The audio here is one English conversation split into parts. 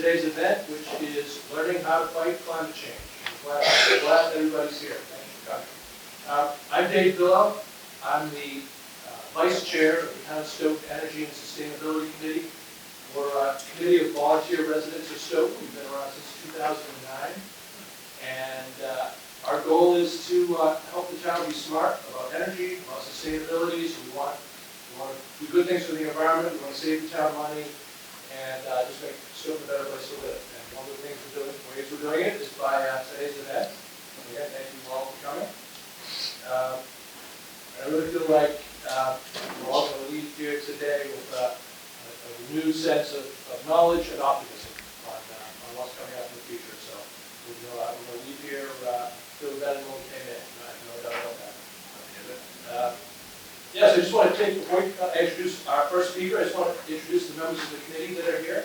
today's event, which is learning how to fight climate change. I'm glad everybody's here. Thanks for coming. I'm Dave Billow. I'm the Vice Chair of the Town of Stoughton Energy and Sustainability Committee. We're a committee of volunteer residents of Stoughton. We've been around since 2009. And our goal is to help the town be smart about energy, about sustainability. So we want to do good things for the environment. We want to save the town money and just make Stoughton a better place to live. And one of the things ways we're doing it is by today's event. Again, thank you all for coming. I really feel like we're all going to leave here today with a renewed sense of knowledge and optimism on what's coming up in the future. So we're going to leave here feeling better than when we came in. No doubt about that. Yes, I just want to take, before I introduce our first speaker, I just want to introduce the members of the committee that are here.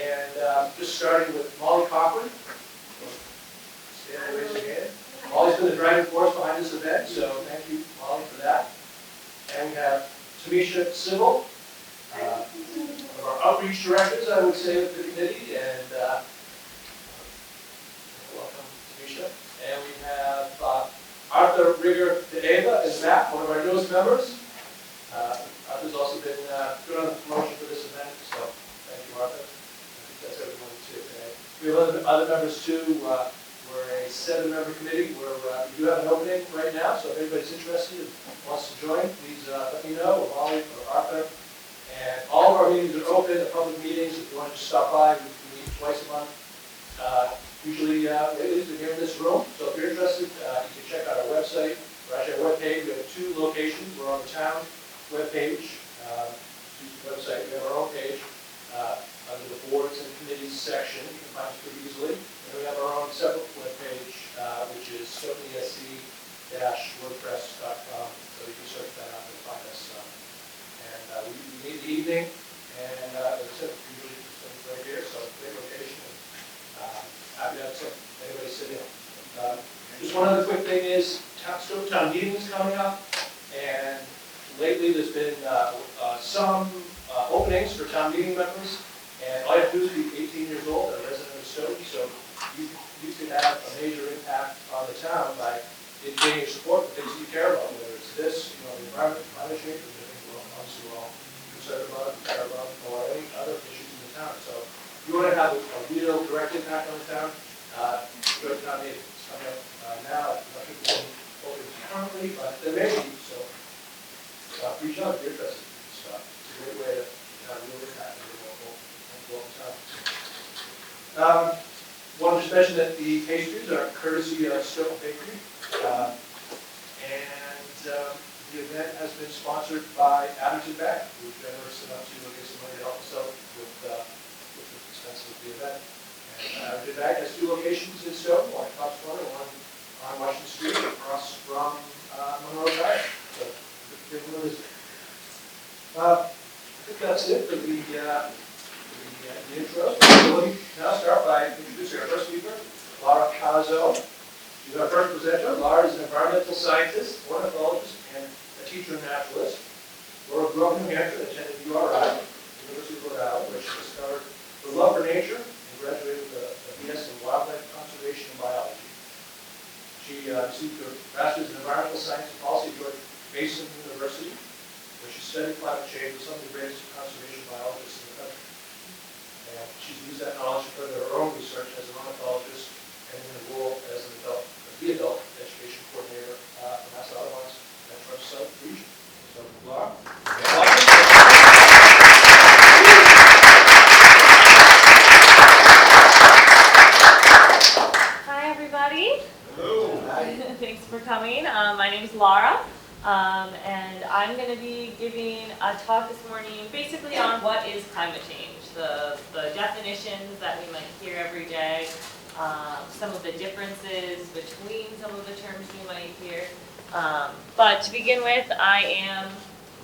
And just starting with Molly Cochran. Stand and raise your hand. Molly's been the driving force behind this event, so thank you, Molly, for that. And we have Tamisha Civil, one of our outreach directors, I would say, of the committee. And welcome, Tamisha. And we have Arthur Rigger de Eva in the back, one of our newest members. Arthur's also been good on the promotion for this event, so thank you, Arthur. I think that's everyone too today. We have other members too. We're a 7-member committee where we do have an opening right now, so if anybody's interested and wants to join, please let me know, or Molly, or Arthur. And all of our meetings are open, the public meetings. If you want to just stop by, we meet twice a month. Usually, lately, we're here in this room. So if you're interested, you can check out our website. We're actually our webpage. We have 2 locations. We're on the town webpage. Website. We have our own page under the boards and committees section. You can find us pretty easily. And we have our own separate webpage, which is stoughton-wordpress.com. So you can search that out and find us. And we meet in the evening. And as I said, usually it's right here. So great location. Happy to have anybody sit in. Just one other quick thing is, Stoughton Town meeting is coming up, and lately there's been some openings for town meeting members, and all you have to do is be 18 years old and a resident of Stoughton, so you can have a major impact on the town by indicating your support for things that you care about, whether it's this, the environment, climate change, which I think obviously we're all concerned about, care about, or any other issues in the town. So if you want to have a real direct impact on the town, go to town meeting. It's coming up now. I'm not sure if it's open currently, but there may be. So reach out if you're interested. It's a great way to have a real impact on your local town. Want to just mention that the pastries are courtesy of Stoughton Bakery, and the event has been sponsored by Abington Bank, who was generous enough to give some money to help us out with the expense of the event. And Abington Bank has 2 locations in Stoughton, one at Cops Corner, one on Washington Street, across from Monroe Drive. So, I think that's it for the intro. So let me now start by introducing our first speaker, Laura Cazzo. She's our first presenter. Laura is an environmental scientist, ornithologist, and a teacher and naturalist. Laura grew up in New Hampshire and attended URI, University of Rhode Island, where she discovered her love for nature and graduated with a BS in wildlife conservation and biology. She received her master's in environmental science and policy at George Mason University, where she studied climate change with some of the greatest conservation biologists in the country. And she's used that knowledge to further her own research as an ornithologist and in the role as the adult education coordinator for Mass Audubon's Metro South region. So, Laura. Hi, everybody. Hello. Hi. Thanks for coming. My name is Laura, and I'm going to be giving a talk this morning basically on what is climate change, the definitions that we might hear every day, some of the differences between some of the terms you might hear. But to begin with, I am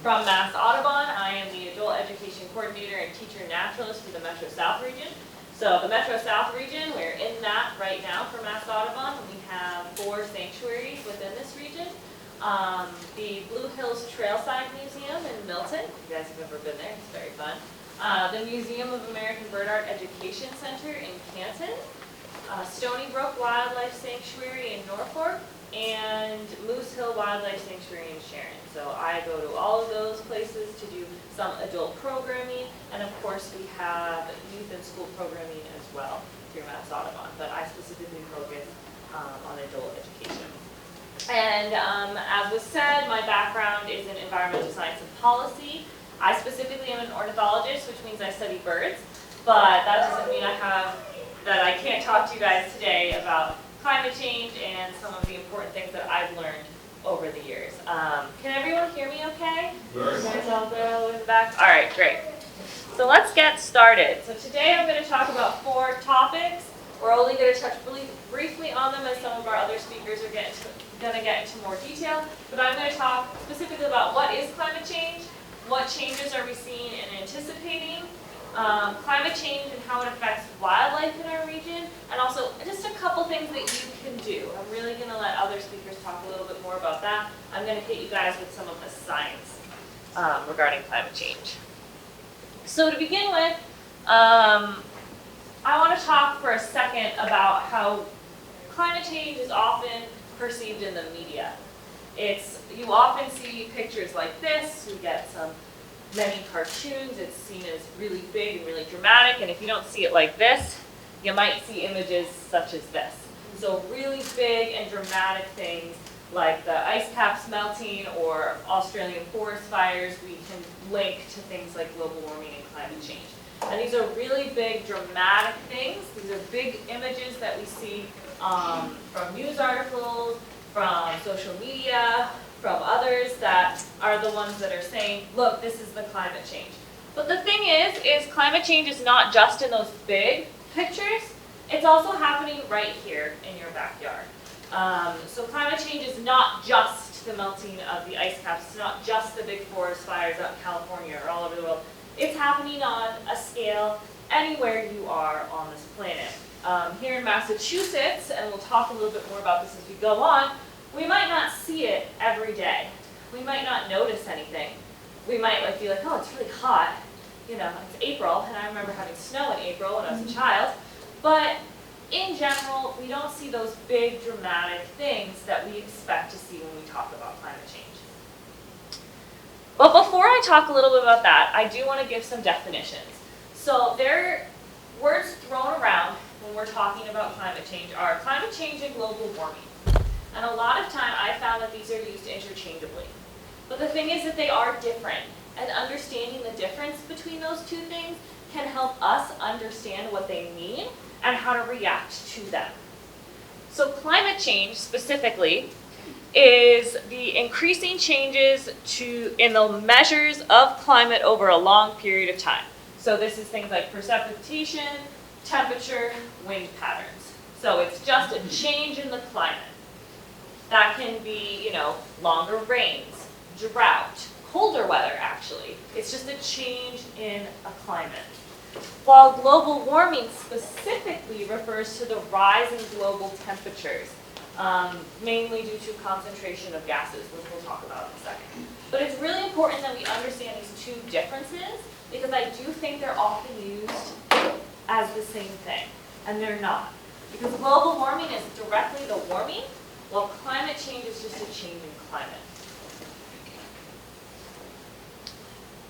from Mass Audubon. I am the Adult Education Coordinator and Teacher Naturalist for the Metro South region. So the Metro South region, we're in that right now for Mass Audubon. We have 4 sanctuaries within this region. The Blue Hills Trailside Museum in Milton. If you guys have ever been there, it's very fun. the Museum of American Bird Art Education Center in Canton, Stony Brook Wildlife Sanctuary in Norfolk, and Moose Hill Wildlife Sanctuary in Sharon. So I go to all of those places to do some adult programming, and of course we have youth and school programming as well through Mass Audubon, but I specifically focus on adult education. And as was said, my background is in environmental science and policy. I specifically am an ornithologist, which means I study birds, but that doesn't mean that I can't talk to you guys today about climate change and some of the important things that I've learned over the years. Can everyone hear me okay? Yes. You guys all good all the way in the back? All right, great. So let's get started. So today I'm going to talk about 4 topics. We're only going to touch really briefly on them as some of our other speakers are going to get into more detail. But I'm going to talk specifically about what is climate change, what changes are we seeing and anticipating, climate change and how it affects wildlife in our region, and also just a couple things that you can do. I'm really going to let other speakers talk a little bit more about that. I'm going to hit you guys with some of the science regarding climate change. So to begin with, I want to talk for a second about how climate change is often perceived in the media. You often see pictures like this. You get many cartoons. It's seen as really big and really dramatic. And if you don't see it like this, you might see images such as this. So really big and dramatic things like the ice caps melting or Australian forest fires, we can link to things like global warming and climate change. And these are really big, dramatic things. These are big images that we see from news articles, from social media, from others that are the ones that are saying, look, this is the climate change. But the thing is climate change is not just in those big pictures. It's also happening right here in your backyard. So climate change is not just the melting of the ice caps. It's not just the big forest fires out in California or all over the world. It's happening on a scale anywhere you are on this planet. Here in Massachusetts, and we'll talk a little bit more about this as we go on, we might not see it every day. We might not notice anything. We might be like, oh, it's really hot. You know, it's April, and I remember having snow in April when I was a child. But in general, we don't see those big dramatic things that we expect to see when we talk about climate change. But before I talk a little bit about that, I do want to give some definitions. So there are words thrown around when we're talking about climate change are climate change and global warming. And a lot of time I found that these are used interchangeably. But the thing is that they are different. And understanding the difference between those two things can help us understand what they mean and how to react to them. So climate change specifically is the increasing changes in the measures of climate over a long period of time. So this is things like precipitation, temperature, wind patterns. So it's just a change in the climate. That can be, longer rains, drought, colder weather actually. It's just a change in a climate. While global warming specifically refers to the rise in global temperatures, mainly due to concentration of gases, which we'll talk about in a second. But it's really important that we understand these two differences because I do think they're often used as the same thing, and they're not. Because global warming is directly the warming, while climate change is just a change in climate.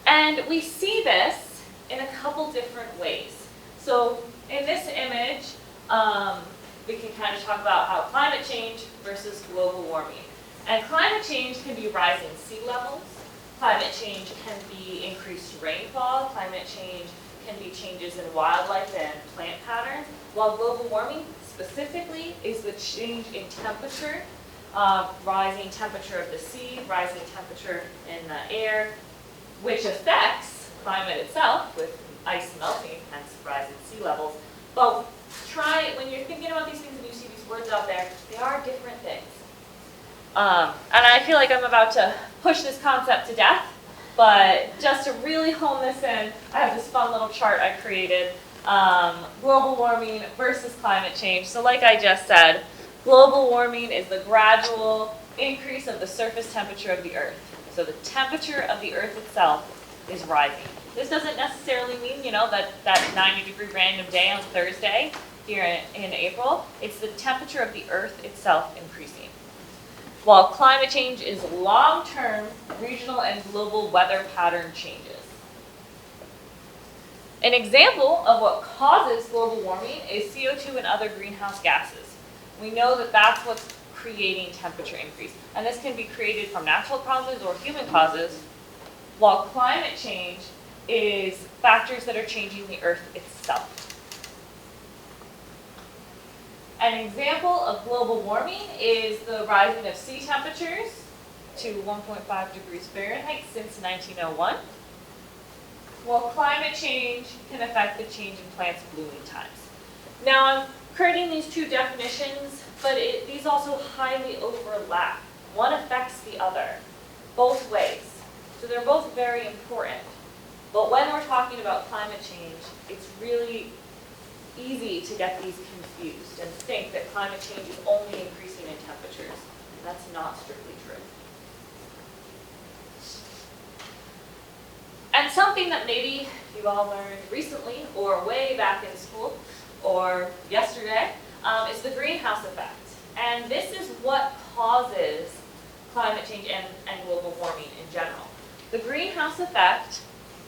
And we see this in a couple different ways. So in this image, we can kind of talk about how climate change versus global warming. And climate change can be rising sea levels. Climate change can be increased rainfall. Climate change can be changes in wildlife and plant patterns. While global warming specifically is the change in temperature, rising temperature of the sea, rising temperature in the air, which affects climate itself with ice melting, hence rising sea levels. But when you're thinking about these things and you see these words out there, they are different things. And I feel like I'm about to push this concept to death, but just to really hone this in, I have this fun little chart I created, global warming versus climate change. So like I just said, global warming is the gradual increase of the surface temperature of the Earth. So the temperature of the Earth itself is rising. This doesn't necessarily mean, that 90-degree random day on Thursday here in April. It's the temperature of the Earth itself increasing. While climate change is long-term regional and global weather pattern changes. An example of what causes global warming is CO2 and other greenhouse gases. We know that that's what's creating temperature increase. And this can be created from natural causes or human causes, while climate change is factors that are changing the Earth itself. An example of global warming is the rising of sea temperatures to 1.5 degrees Fahrenheit since 1901. While climate change can affect the change in plants' blooming times. Now I'm creating these two definitions, but these also highly overlap. One affects the other, both ways. So they're both very important. But when we're talking about climate change, it's really easy to get these confused and think that climate change is only increasing in temperatures. That's not strictly true. And something that maybe you all learned recently or way back in school or yesterday is the greenhouse effect. And this is what causes climate change and global warming in general. The greenhouse effect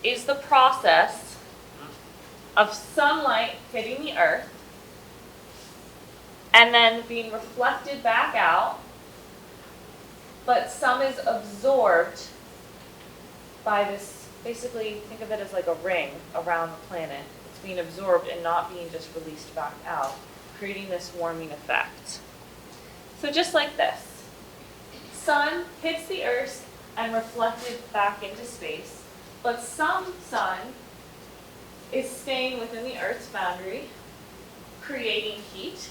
is the process of sunlight hitting the Earth and then being reflected back out, but some is absorbed by this, basically think of it as like a ring around the planet. It's being absorbed and not being just released back out, creating this warming effect. So just like this, sun hits the Earth and reflected back into space, but some sun is staying within the Earth's boundary, creating heat.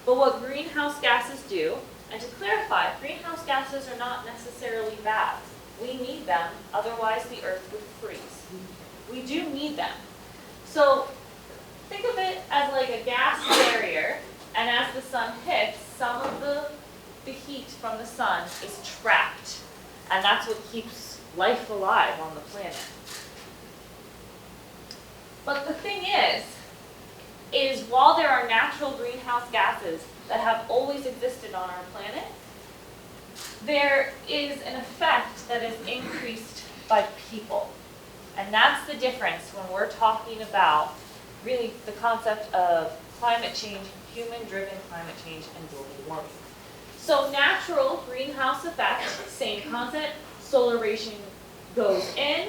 But what greenhouse gases do, and to clarify, greenhouse gases are not necessarily bad. We need them, otherwise the Earth would freeze. We do need them. So think of it as like a gas barrier, and as the sun hits, some of the heat from the sun is trapped. And that's what keeps life alive on the planet. But the thing is while there are natural greenhouse gases that have always existed on our planet, there is an effect that is increased by people. And that's the difference when we're talking about really the concept of climate change, human-driven climate change, and global warming. So natural greenhouse effect, same concept, solar radiation goes in,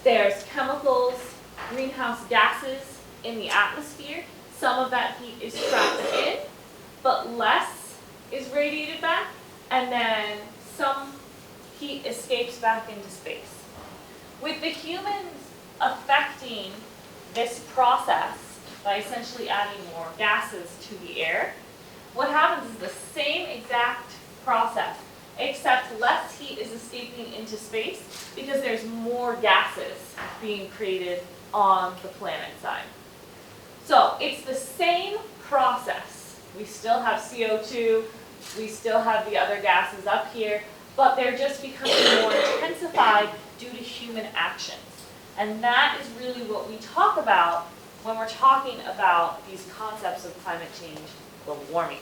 there's chemicals, greenhouse gases in the atmosphere, some of that heat is trapped in, but less is radiated back, and then some heat escapes back into space. With the humans affecting this process by essentially adding more gases to the air, what happens is the same exact process, except less heat is escaping into space because there's more gases being created on the planet side. So it's the same process. We still have CO2, we still have the other gases up here, but they're just becoming more intensified due to human actions. And that is really what we talk about when we're talking about these concepts of climate change, global warming.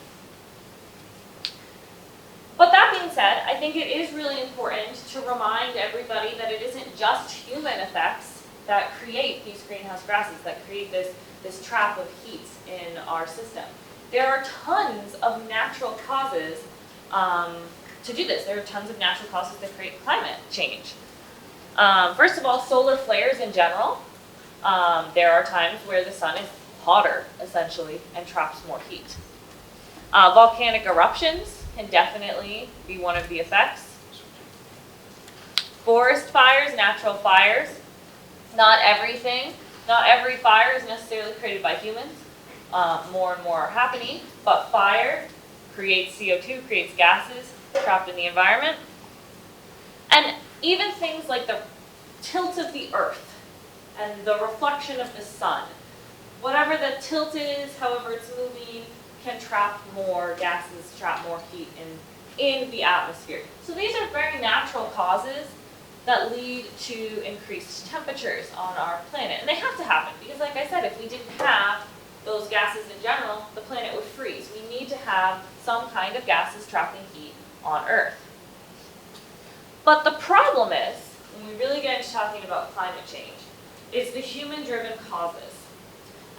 But that being said, I think it is really important to remind everybody that it isn't just human effects that create these greenhouse gases, that create this trap of heat in our system. There are tons of natural causes to do this. There are tons of natural causes that create climate change. First of all, solar flares in general. There are times where the sun is hotter, essentially, and traps more heat. Volcanic eruptions can definitely be one of the effects. Forest fires, natural fires. Not every fire is necessarily created by humans. More and more are happening, but fire creates CO2, creates gases trapped in the environment. And even things like the tilt of the Earth and the reflection of the sun. Whatever the tilt is, however it's moving, can trap more gases, trap more heat in the atmosphere. So these are very natural causes that lead to increased temperatures on our planet. And they have to happen because, like I said, if we didn't have those gases in general, the planet would freeze. We need to have some kind of gases trapping heat on Earth. But the problem is, when we really get into talking about climate change, is the human-driven causes.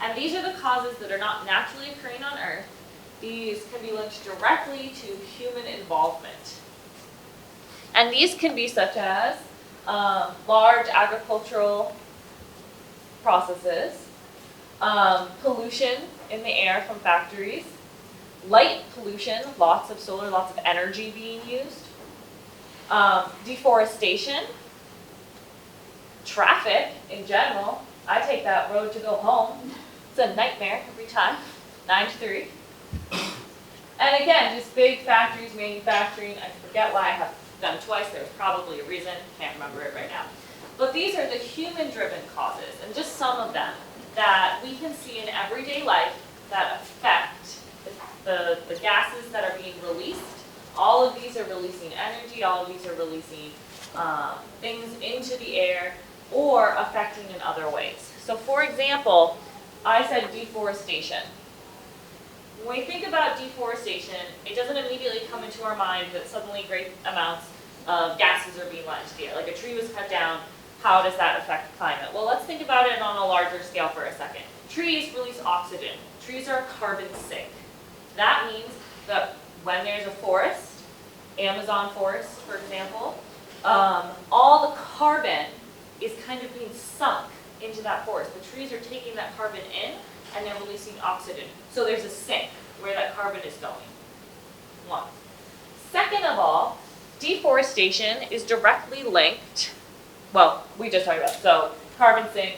And these are the causes that are not naturally occurring on Earth. These can be linked directly to human involvement. And these can be such as large agricultural processes, pollution in the air from factories, light pollution, lots of solar, lots of energy being used, deforestation, traffic in general. I take that road to go home. It's a nightmare every time, 9 to 3. And again, just big factories, manufacturing. I forget why I have done twice. There's probably a reason. Can't remember it right now. But these are the human-driven causes, and just some of them that we can see in everyday life that affect the gases that are being released. All of these are releasing energy. All of these are releasing things into the air or affecting in other ways. So for example, I said deforestation. When we think about deforestation, it doesn't immediately come into our mind that suddenly great amounts of gases are being let into the air. Like a tree was cut down, how does that affect the climate? Well, let's think about it on a larger scale for a second. Trees release oxygen. Trees are a carbon sink. That means that when there's a forest, Amazon forest, for example, all the carbon is kind of being sunk into that forest. The trees are taking that carbon in and they're releasing oxygen. So there's a sink where that carbon is going. One. Second of all, deforestation is directly linked, well, we just talked about it. So carbon sink,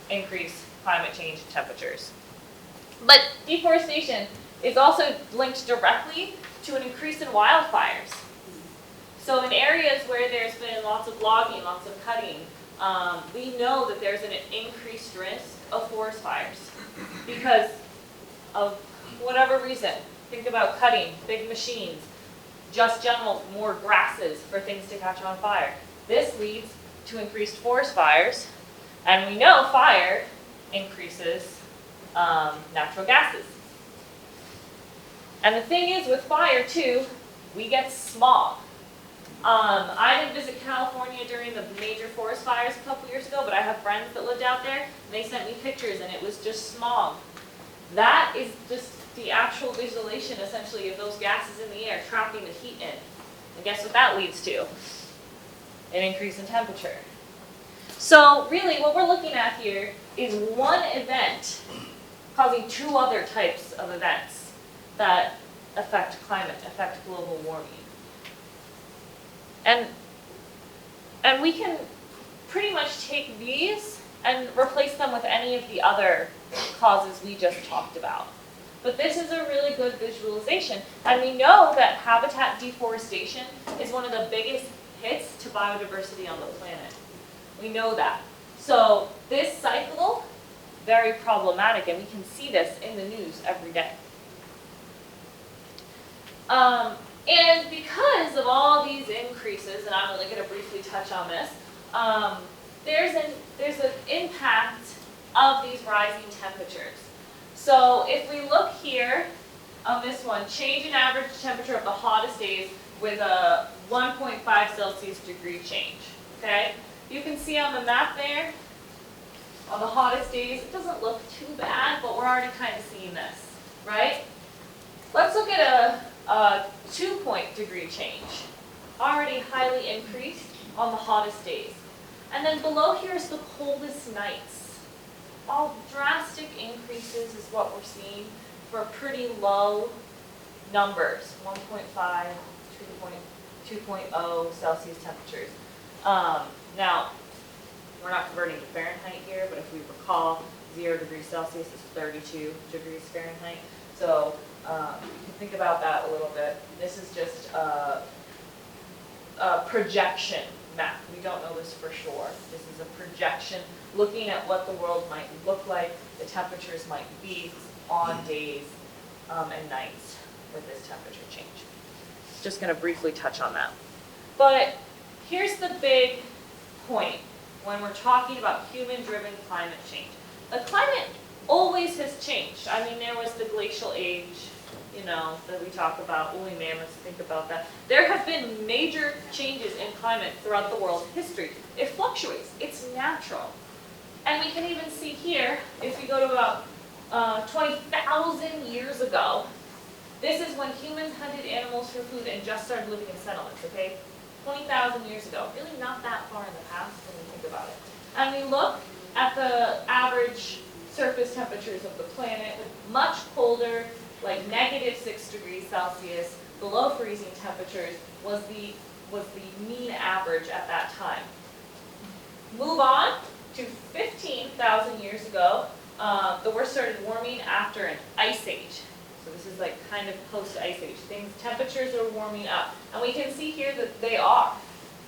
increase climate change temperatures. But deforestation is also linked directly to an increase in wildfires. So in areas where there's been lots of logging, lots of cutting, we know that there's an increased risk of forest fires because of whatever reason. Think about cutting, big machines, just general more grasses for things to catch on fire. This leads to increased forest fires, and we know fire increases natural gases. And the thing is with fire too, we get smog. I didn't visit California during the major forest fires a couple years ago, but I have friends that lived out there, and they sent me pictures, and it was just smog. That is just the actual visualization, essentially, of those gases in the air trapping the heat in. And guess what that leads to? An increase in temperature. So really, what we're looking at here is one event causing two other types of events that affect climate, affect global warming. And we can pretty much take these and replace them with any of the other causes we just talked about. But this is a really good visualization. And we know that habitat deforestation is one of the biggest hits to biodiversity on the planet. We know that. So this cycle, very problematic, and we can see this in the news every day. And because of all these increases, and I'm only going to briefly touch on this, there's an impact of these rising temperatures. So if we look here on this one, change in average temperature of the hottest days with a 1.5 Celsius degree change, okay? You can see on the map there, on the hottest days, it doesn't look too bad, but we're already kind of seeing this, right? Let's look at a 2-point degree change, already highly increased on the hottest days. And then below here is the coldest nights. All drastic increases is what we're seeing for pretty low numbers, 1.5, 2.0 Celsius temperatures. Now, we're not converting to Fahrenheit here, but if we recall, 0 degrees Celsius is 32 degrees Fahrenheit. So you can think about that a little bit. This is just a projection map. We don't know this for sure. This is a projection looking at what the world might look like, the temperatures might be on days and nights with this temperature change. Just going to briefly touch on that. But here's the big point when we're talking about human-driven climate change. The climate always has changed. I mean, there was the glacial age, you know, that we talk about, woolly mammoths, think about that. There have been major changes in climate throughout the world's history. It fluctuates, it's natural. And we can even see here, if we go to about 20,000 years ago, this is when humans hunted animals for food and just started living in settlements, okay? 20,000 years ago, really not that far in the past when we think about it. And we look at the average surface temperatures of the planet, much colder, like -6 degrees Celsius, below freezing temperatures was the mean average at that time. Move on to 15,000 years ago, the world started warming after an ice age. So this is like kind of post-ice age. Temperatures are warming up. And we can see here that they are.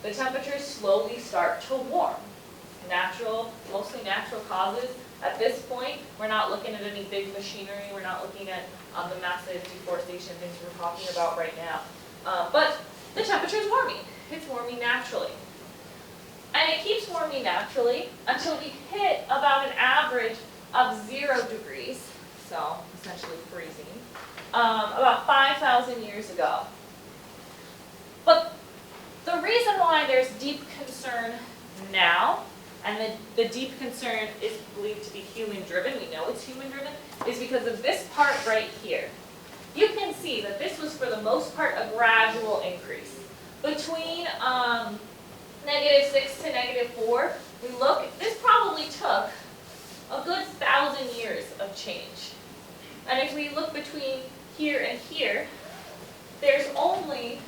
The temperatures slowly start to warm. Mostly natural causes. At this point, we're not looking at any big machinery. We're not looking at the massive deforestation things we're talking about right now. But the temperature is warming. It's warming naturally. And it keeps warming naturally until we hit about an average of 0 degrees, so essentially freezing, about 5,000 years ago. But the reason why there's deep concern now, and the deep concern is believed to be human-driven, we know it's human-driven, is because of this part right here. You can see that this was, for the most part, a gradual increase. Between -6 to -4, we look, this probably took a good 1,000 years of change. And if we look between here and here, there's only,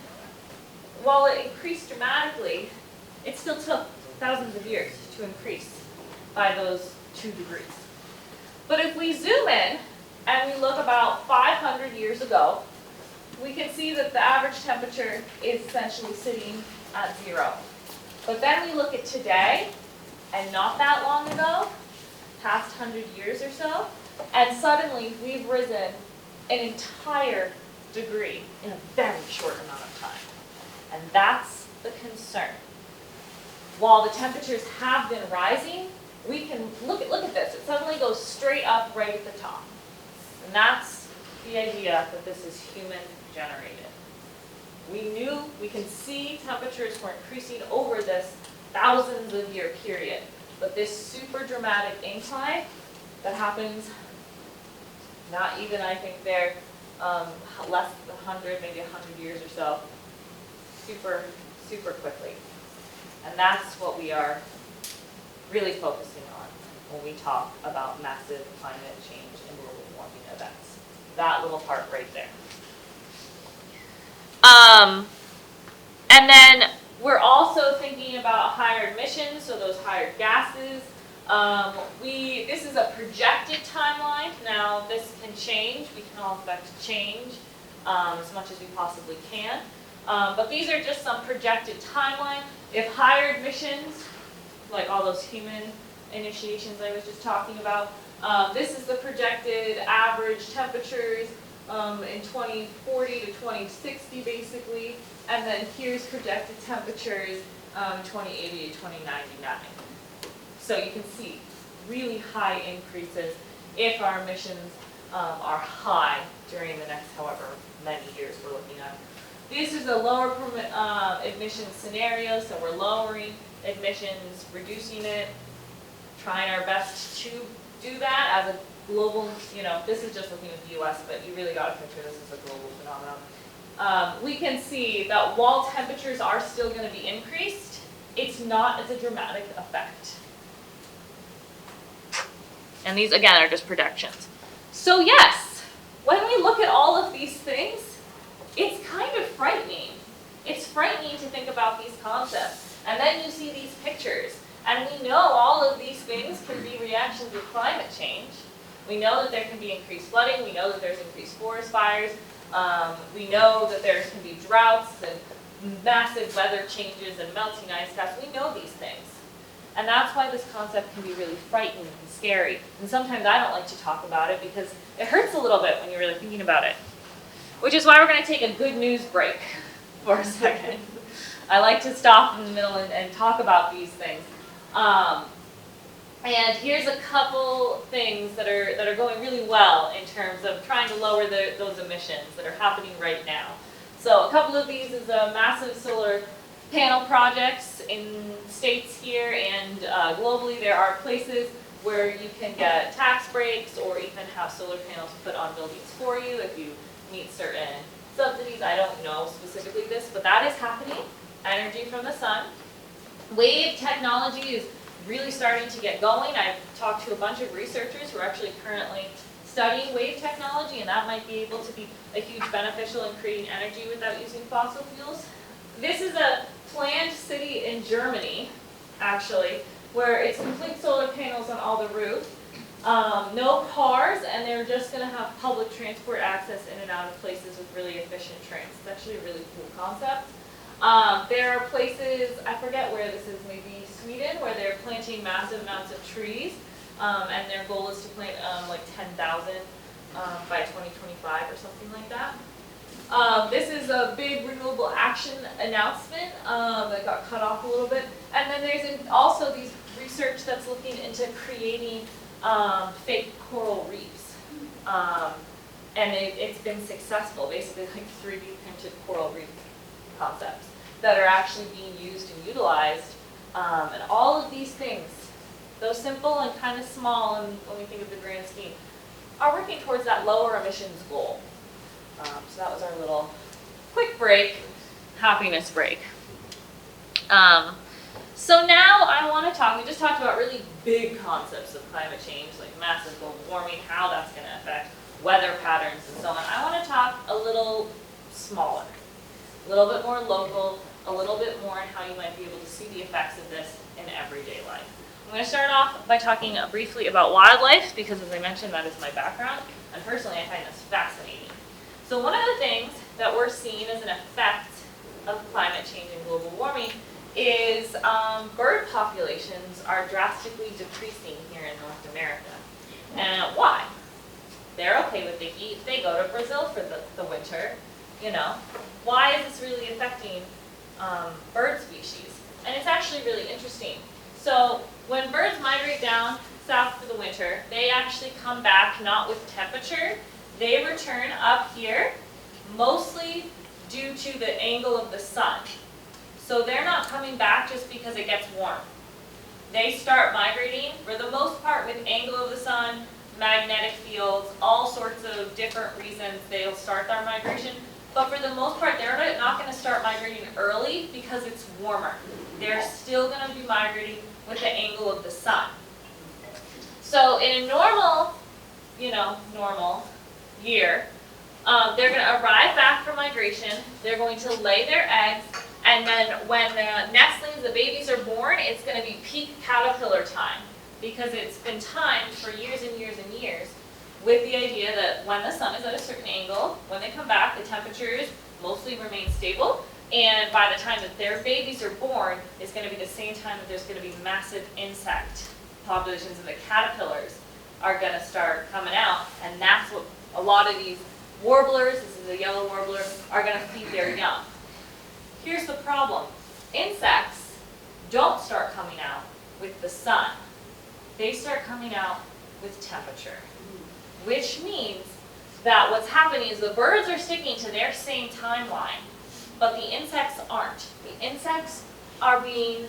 while it increased dramatically, it still took thousands of years to increase by those 2 degrees. But if we zoom in and we look about 500 years ago, we can see that the average temperature is essentially sitting at 0. But then we look at today, and not that long ago, past 100 years or so, and suddenly we've risen an entire degree in a very short amount of time. And that's the concern. While the temperatures have been rising, we can look at this. It suddenly goes straight up right at the top. And that's the idea that this is human generated. We can see temperatures were increasing over this thousands of year period. But this super dramatic incline that happens, not even, I think they're less than 100, maybe 100 years or so, super, super quickly. And that's what we are really focusing on when we talk about massive climate change and global warming events. That little part right there. And then we're also thinking about higher emissions, so those higher gases. This is a projected timeline. Now, this can change. We can all affect change as much as we possibly can. But these are just some projected timeline. If higher emissions, like all those human initiations I was just talking about, this is the projected average temperatures in 2040 to 2060, basically. And then here's projected temperatures 2080 to 2099. So you can see really high increases if our emissions are high during the next however many years we're looking at. This is a lower emission scenario, so we're lowering emissions, reducing it, trying our best to do that as a global, this is just looking at the US, but you really got to picture this as a global phenomenon. We can see that while temperatures are still going to be increased, it's not as a dramatic effect. And these, again, are just projections. So yes, when we look at all of these things, it's kind of frightening. It's frightening to think about these concepts. And then you see these pictures. And we know all of these things can be reactions of climate change. We know that there can be increased flooding. We know that there's increased forest fires. We know that there can be droughts and massive weather changes and melting ice caps. We know these things. And that's why this concept can be really frightening and scary. And sometimes I don't like to talk about it because it hurts a little bit when you're really thinking about it. Which is why we're going to take a good news break for a second. I like to stop in the middle and talk about these things. And here's a couple things that are going really well in terms of trying to lower those emissions that are happening right now. So a couple of these is massive solar panel projects in states here and globally. There are places where you can get tax breaks or even have solar panels put on buildings for you if you meet certain subsidies. I don't know specifically this, but that is happening. Energy from the sun. Wave technology is really starting to get going. I've talked to a bunch of researchers who are actually currently studying wave technology, and that might be able to be a huge beneficial in creating energy without using fossil fuels. This is a planned city in Germany, actually, where it's complete solar panels on all the roof, no cars, and they're just going to have public transport access in and out of places with really efficient trains. It's actually a really cool concept. There are places, I forget where this is, maybe Sweden, where they're planting massive amounts of trees, and their goal is to plant like 10,000 by 2025 or something like that. This is a big renewable action announcement that got cut off a little bit. And then there's also these research that's looking into creating fake coral reefs. And it's been successful, basically like 3D printed coral reef concepts that are actually being used and utilized. And all of these things, though simple and kind of small and when we think of the grand scheme, are working towards that lower emissions goal. So that was our little quick break, happiness break. So now I want to talk, we just talked about really big concepts of climate change, like massive global warming, how that's going to affect weather patterns and so on. I want to talk a little smaller, a little bit more local, a little bit more on how you might be able to see the effects of this in everyday life. I'm going to start off by talking briefly about wildlife, because as I mentioned, that is my background, and personally I find this fascinating. So one of the things that we're seeing as an effect of climate change and global warming is bird populations are drastically decreasing here in North America. And why? They're okay with the heat. They go to Brazil for the winter, you know. Why is this really affecting bird species? And it's actually really interesting. So when birds migrate down south for the winter, they actually come back not with temperature. They return up here, mostly due to the angle of the sun. So they're not coming back just because it gets warm. They start migrating, for the most part, with angle of the sun, magnetic fields, all sorts of different reasons they'll start their migration. But for the most part, they're not going to start migrating early because it's warmer. They're still going to be migrating with the angle of the sun. So in a normal year, they're going to arrive back from migration, they're going to lay their eggs, and then when the nestlings, the babies are born, it's going to be peak caterpillar time, because it's been timed for years and years and years with the idea that when the sun is at a certain angle, when they come back, the temperatures mostly remain stable, and by the time that their babies are born, it's going to be the same time that there's going to be massive insect populations, and the caterpillars are going to start coming out, and that's what a lot of these warblers, this is a yellow warbler, are going to feed their young. Here's the problem. Insects don't start coming out with the sun. They start coming out with temperature, which means that what's happening is the birds are sticking to their same timeline, but the insects aren't. The insects are being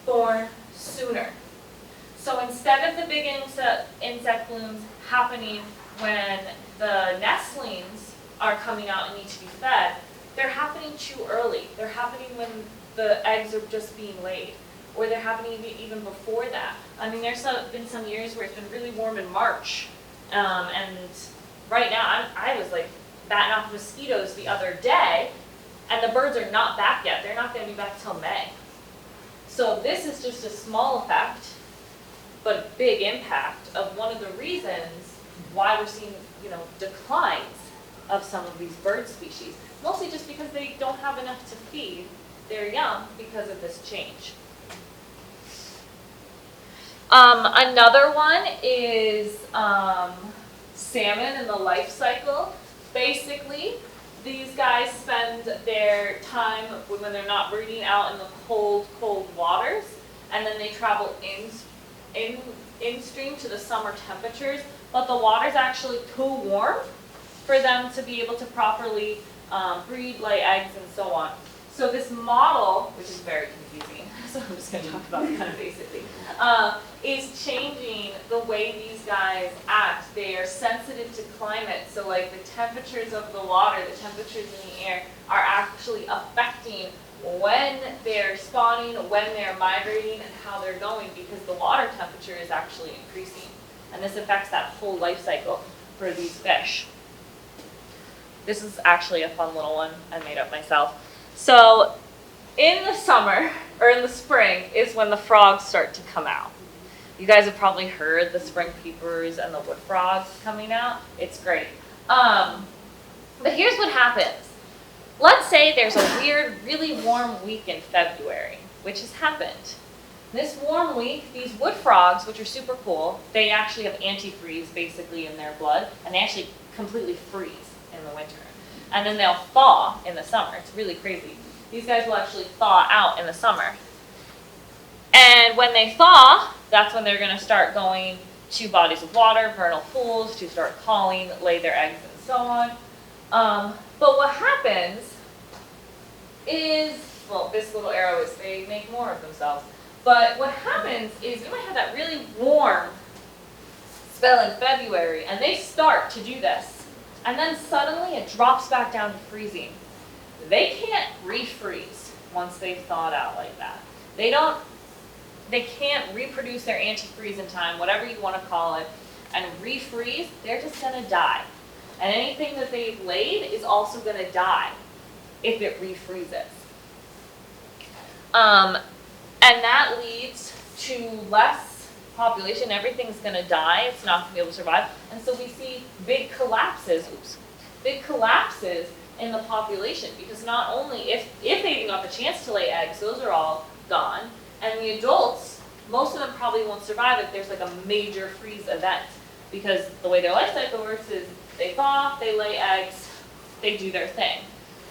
born sooner. So instead of the big insect blooms happening when the nestlings are coming out and need to be fed, they're happening too early. They're happening when the eggs are just being laid, or they're happening even before that. I mean, there's been some years where it's been really warm in March, and right now I was like batting off mosquitoes the other day, and the birds are not back yet. They're not going to be back till May. So this is just a small effect, but a big impact of one of the reasons why we're seeing, declines of some of these bird species, mostly just because they don't have enough to feed their young because of this change. Another one is salmon and the life cycle. Basically, these guys spend their time when they're not breeding out in the cold, cold waters, and then they travel in stream to the summer temperatures, but the water's actually too warm for them to be able to properly breed, lay eggs, and so on. So this model, which is very confusing, so I'm just going to talk about it kind of basically, is changing the way these guys act. They are sensitive to climate, so like the temperatures of the water, the temperatures in the air are actually affecting when they're spawning, when they're migrating, and how they're going, because the water temperature is actually increasing. And this affects that whole life cycle for these fish. This is actually a fun little one I made up myself. So in the summer, or in the spring, is when the frogs start to come out. You guys have probably heard the spring peepers and the wood frogs coming out. It's great. But here's what happens. Let's say there's a weird, really warm week in February, which has happened. This warm week, these wood frogs, which are super cool, they actually have antifreeze basically in their blood, and they actually completely freeze in the winter. And then they'll thaw in the summer. It's really crazy. These guys will actually thaw out in the summer. And when they thaw, that's when they're going to start going to bodies of water, vernal pools, to start calling, lay their eggs, and so on. But what happens is, well, this little arrow is they make more of themselves. But what happens is you might have that really warm spell in February, and they start to do this. And then suddenly it drops back down to freezing. They can't refreeze once they've thawed out like that. They can't reproduce their antifreeze in time, whatever you want to call it, and refreeze. They're just going to die. And anything that they've laid is also going to die if it refreezes. And that leads to less population. Everything's going to die. It's not going to be able to survive. And so we see big collapses in the population, because not only if they even got the chance to lay eggs, those are all gone. And the adults, most of them probably won't survive if there's like a major freeze event, because the way their life cycle works is they thaw, they lay eggs, they do their thing.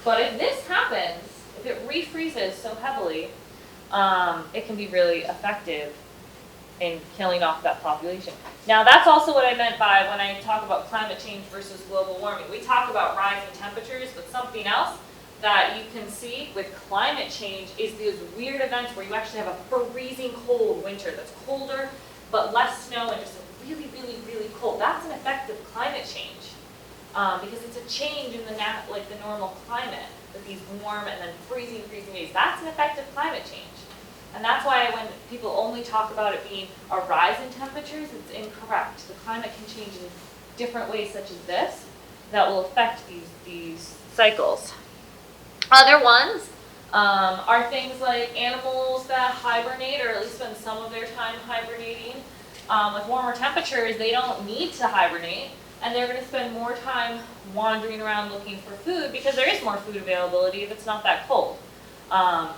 But if this happens, if it refreezes so heavily, it can be really effective in killing off that population. Now that's also what I meant by when I talk about climate change versus global warming. We talk about rising temperatures, but something else that you can see with climate change is these weird events where you actually have a freezing cold winter that's colder, but less snow and just really, really, really cold. That's an effect of climate change, because it's a change in the normal climate with these warm and then freezing days. That's an effect of climate change. And that's why when people only talk about it being a rise in temperatures, it's incorrect. The climate can change in different ways such as this that will affect these cycles. Other ones are things like animals that hibernate, or at least spend some of their time hibernating. With warmer temperatures, they don't need to hibernate, and they're going to spend more time wandering around looking for food, because there is more food availability if it's not that cold.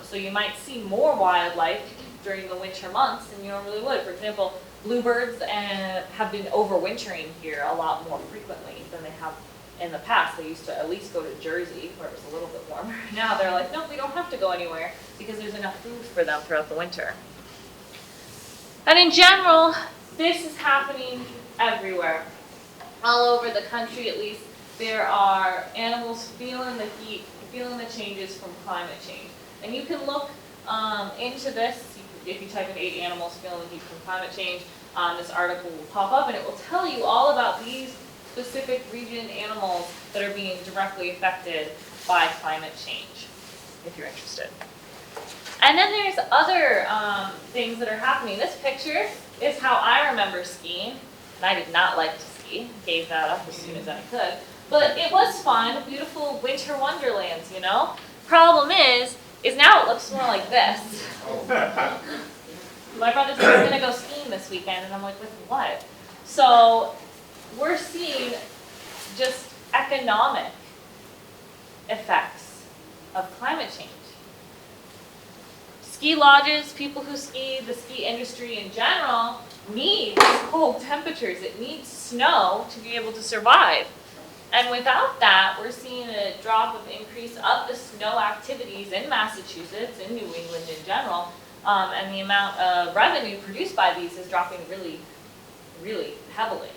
So you might see more wildlife during the winter months than you normally would. For example, bluebirds have been overwintering here a lot more frequently than they have in the past. They used to at least go to Jersey, where it was a little bit warmer. Now they're like, nope, we don't have to go anywhere, because there's enough food for them throughout the winter. And in general, this is happening everywhere. All over the country, at least, there are animals feeling the heat, feeling the changes from climate change. And you can look into this. If you type in 8 animals feeling the heat from climate change, this article will pop up, and it will tell you all about these specific region animals that are being directly affected by climate change, if you're interested. And then there's other things that are happening. This picture is how I remember skiing, and I did not like to ski. Gave that up as soon as I could. But it was fun, beautiful winter wonderlands, you know? Problem is now it looks more like this. My brother said we're going to go skiing this weekend, and I'm like, with what? So we're seeing just economic effects of climate change. Ski lodges, people who ski, the ski industry in general, need cold temperatures. It needs snow to be able to survive. And without that, we're seeing a drop of increase of the snow activities in Massachusetts, in New England in general, and the amount of revenue produced by these is dropping really, really heavily.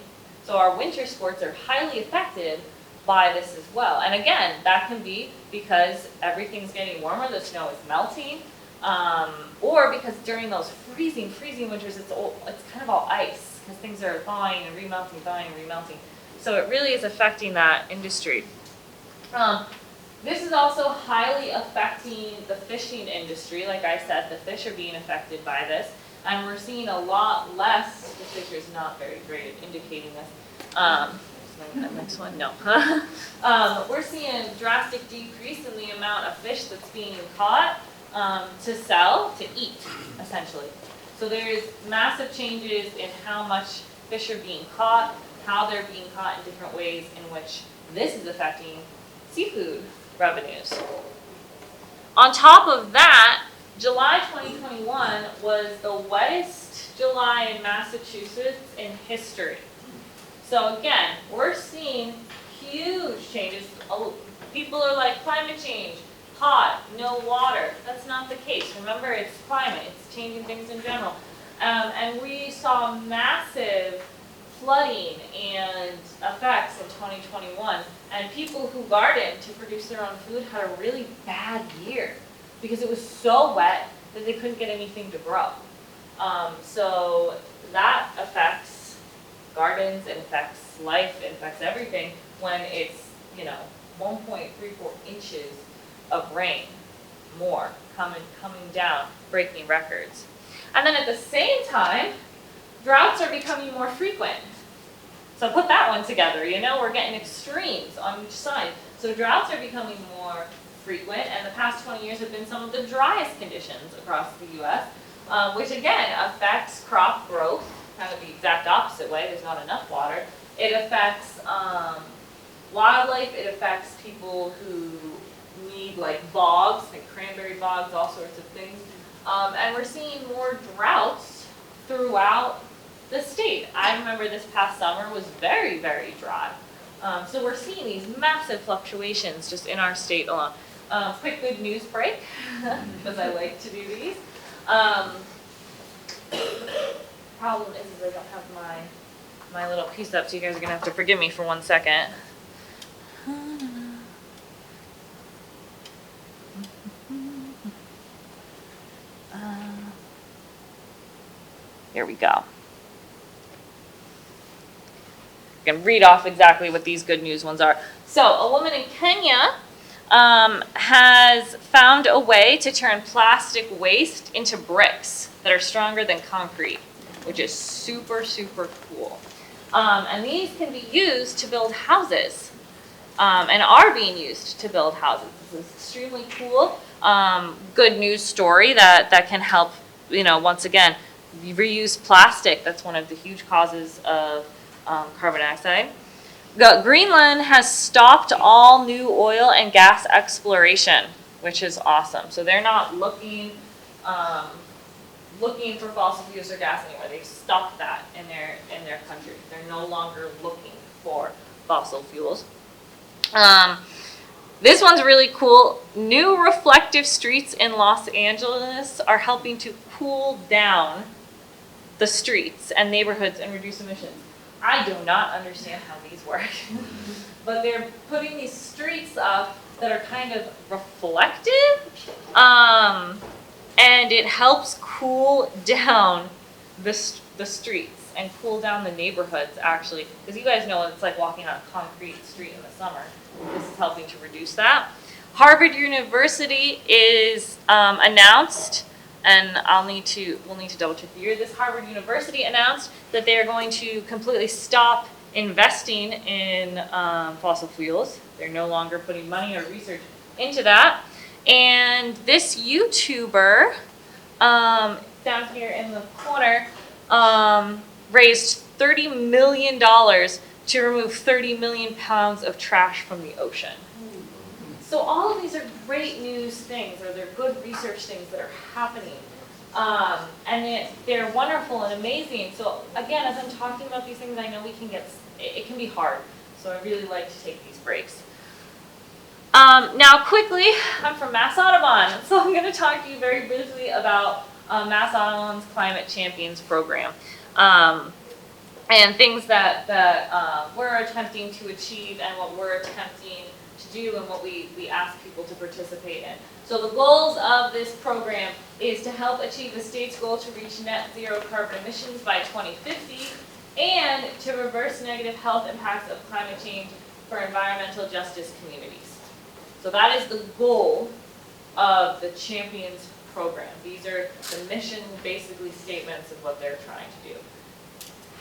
So our winter sports are highly affected by this as well. And again, that can be because everything's getting warmer, the snow is melting, or because during those freezing winters, it's kind of all ice, because things are thawing and remelting, thawing and remelting. So it really is affecting that industry. This is also highly affecting the fishing industry. Like I said, the fish are being affected by this. And we're seeing a lot less, this picture is not very great at indicating this. Next one, no. We're seeing a drastic decrease in the amount of fish that's being caught to sell, to eat, essentially. So there's massive changes in how much fish are being caught, how they're being caught in different ways in which this is affecting seafood revenues. On top of that, July 2021 was the wettest July in Massachusetts in history. So again, we're seeing huge changes. People are like, climate change, hot, no water. That's not the case. Remember, it's climate. It's changing things in general. And we saw massive flooding and effects in 2021. And people who gardened to produce their own food had a really bad year because it was so wet that they couldn't get anything to grow. So that affects gardens, it affects life, it affects everything when it's, 1.34 inches of rain more coming down, breaking records. And then at the same time, droughts are becoming more frequent. So put that one together, we're getting extremes on each side. So droughts are becoming more frequent, and the past 20 years have been some of the driest conditions across the US, which again affects crop growth, kind of the exact opposite way, there's not enough water. It affects wildlife, it affects people who need like bogs, like cranberry bogs, all sorts of things. And we're seeing more droughts throughout the state. I remember this past summer was very, very dry. So we're seeing these massive fluctuations just in our state alone. Quick good news break, because I like to do these. Problem is I don't have my little piece up, so you guys are gonna have to forgive me for 1 second. Here we go. I can read off exactly what these good news ones are. So a woman in Kenya has found a way to turn plastic waste into bricks that are stronger than concrete, which is super, super cool. And these can be used to build houses, and are being used to build houses. This is extremely cool. Good news story that can help, once again, reuse plastic. That's one of the huge causes of carbon dioxide. Greenland has stopped all new oil and gas exploration, which is awesome. So they're not looking for fossil fuels or gas anymore. They've stopped that in their country. They're no longer looking for fossil fuels. This one's really cool. New reflective streets in Los Angeles are helping to cool down the streets and neighborhoods and reduce emissions. I do not understand how these work, but they're putting these streets up that are kind of reflective, and it helps cool down the streets and cool down the neighborhoods, actually, because you guys know what it's like walking on a concrete street in the summer. This is helping to reduce that. Harvard University is announced, and we'll need to double check the year. This Harvard University announced that they are going to completely stop investing in fossil fuels. They're no longer putting money or research into that. And this YouTuber down here in the corner raised $30 million to remove 30 million pounds of trash from the ocean. So all of these are great news things, or they're good research things that are happening. And they're wonderful and amazing. So again, as I'm talking about these things, I know it can be hard. So I really like to take these breaks. Now quickly, I'm from Mass Audubon, so I'm going to talk to you very briefly about Mass Audubon's Climate Champions program. And things that we're attempting to achieve and what we're attempting to do and what we ask people to participate in. So the goals of this program is to help achieve the state's goal to reach net zero carbon emissions by 2050 and to reverse negative health impacts of climate change for environmental justice communities. So that is the goal of the Champions program. These are the mission, basically, statements of what they're trying to do.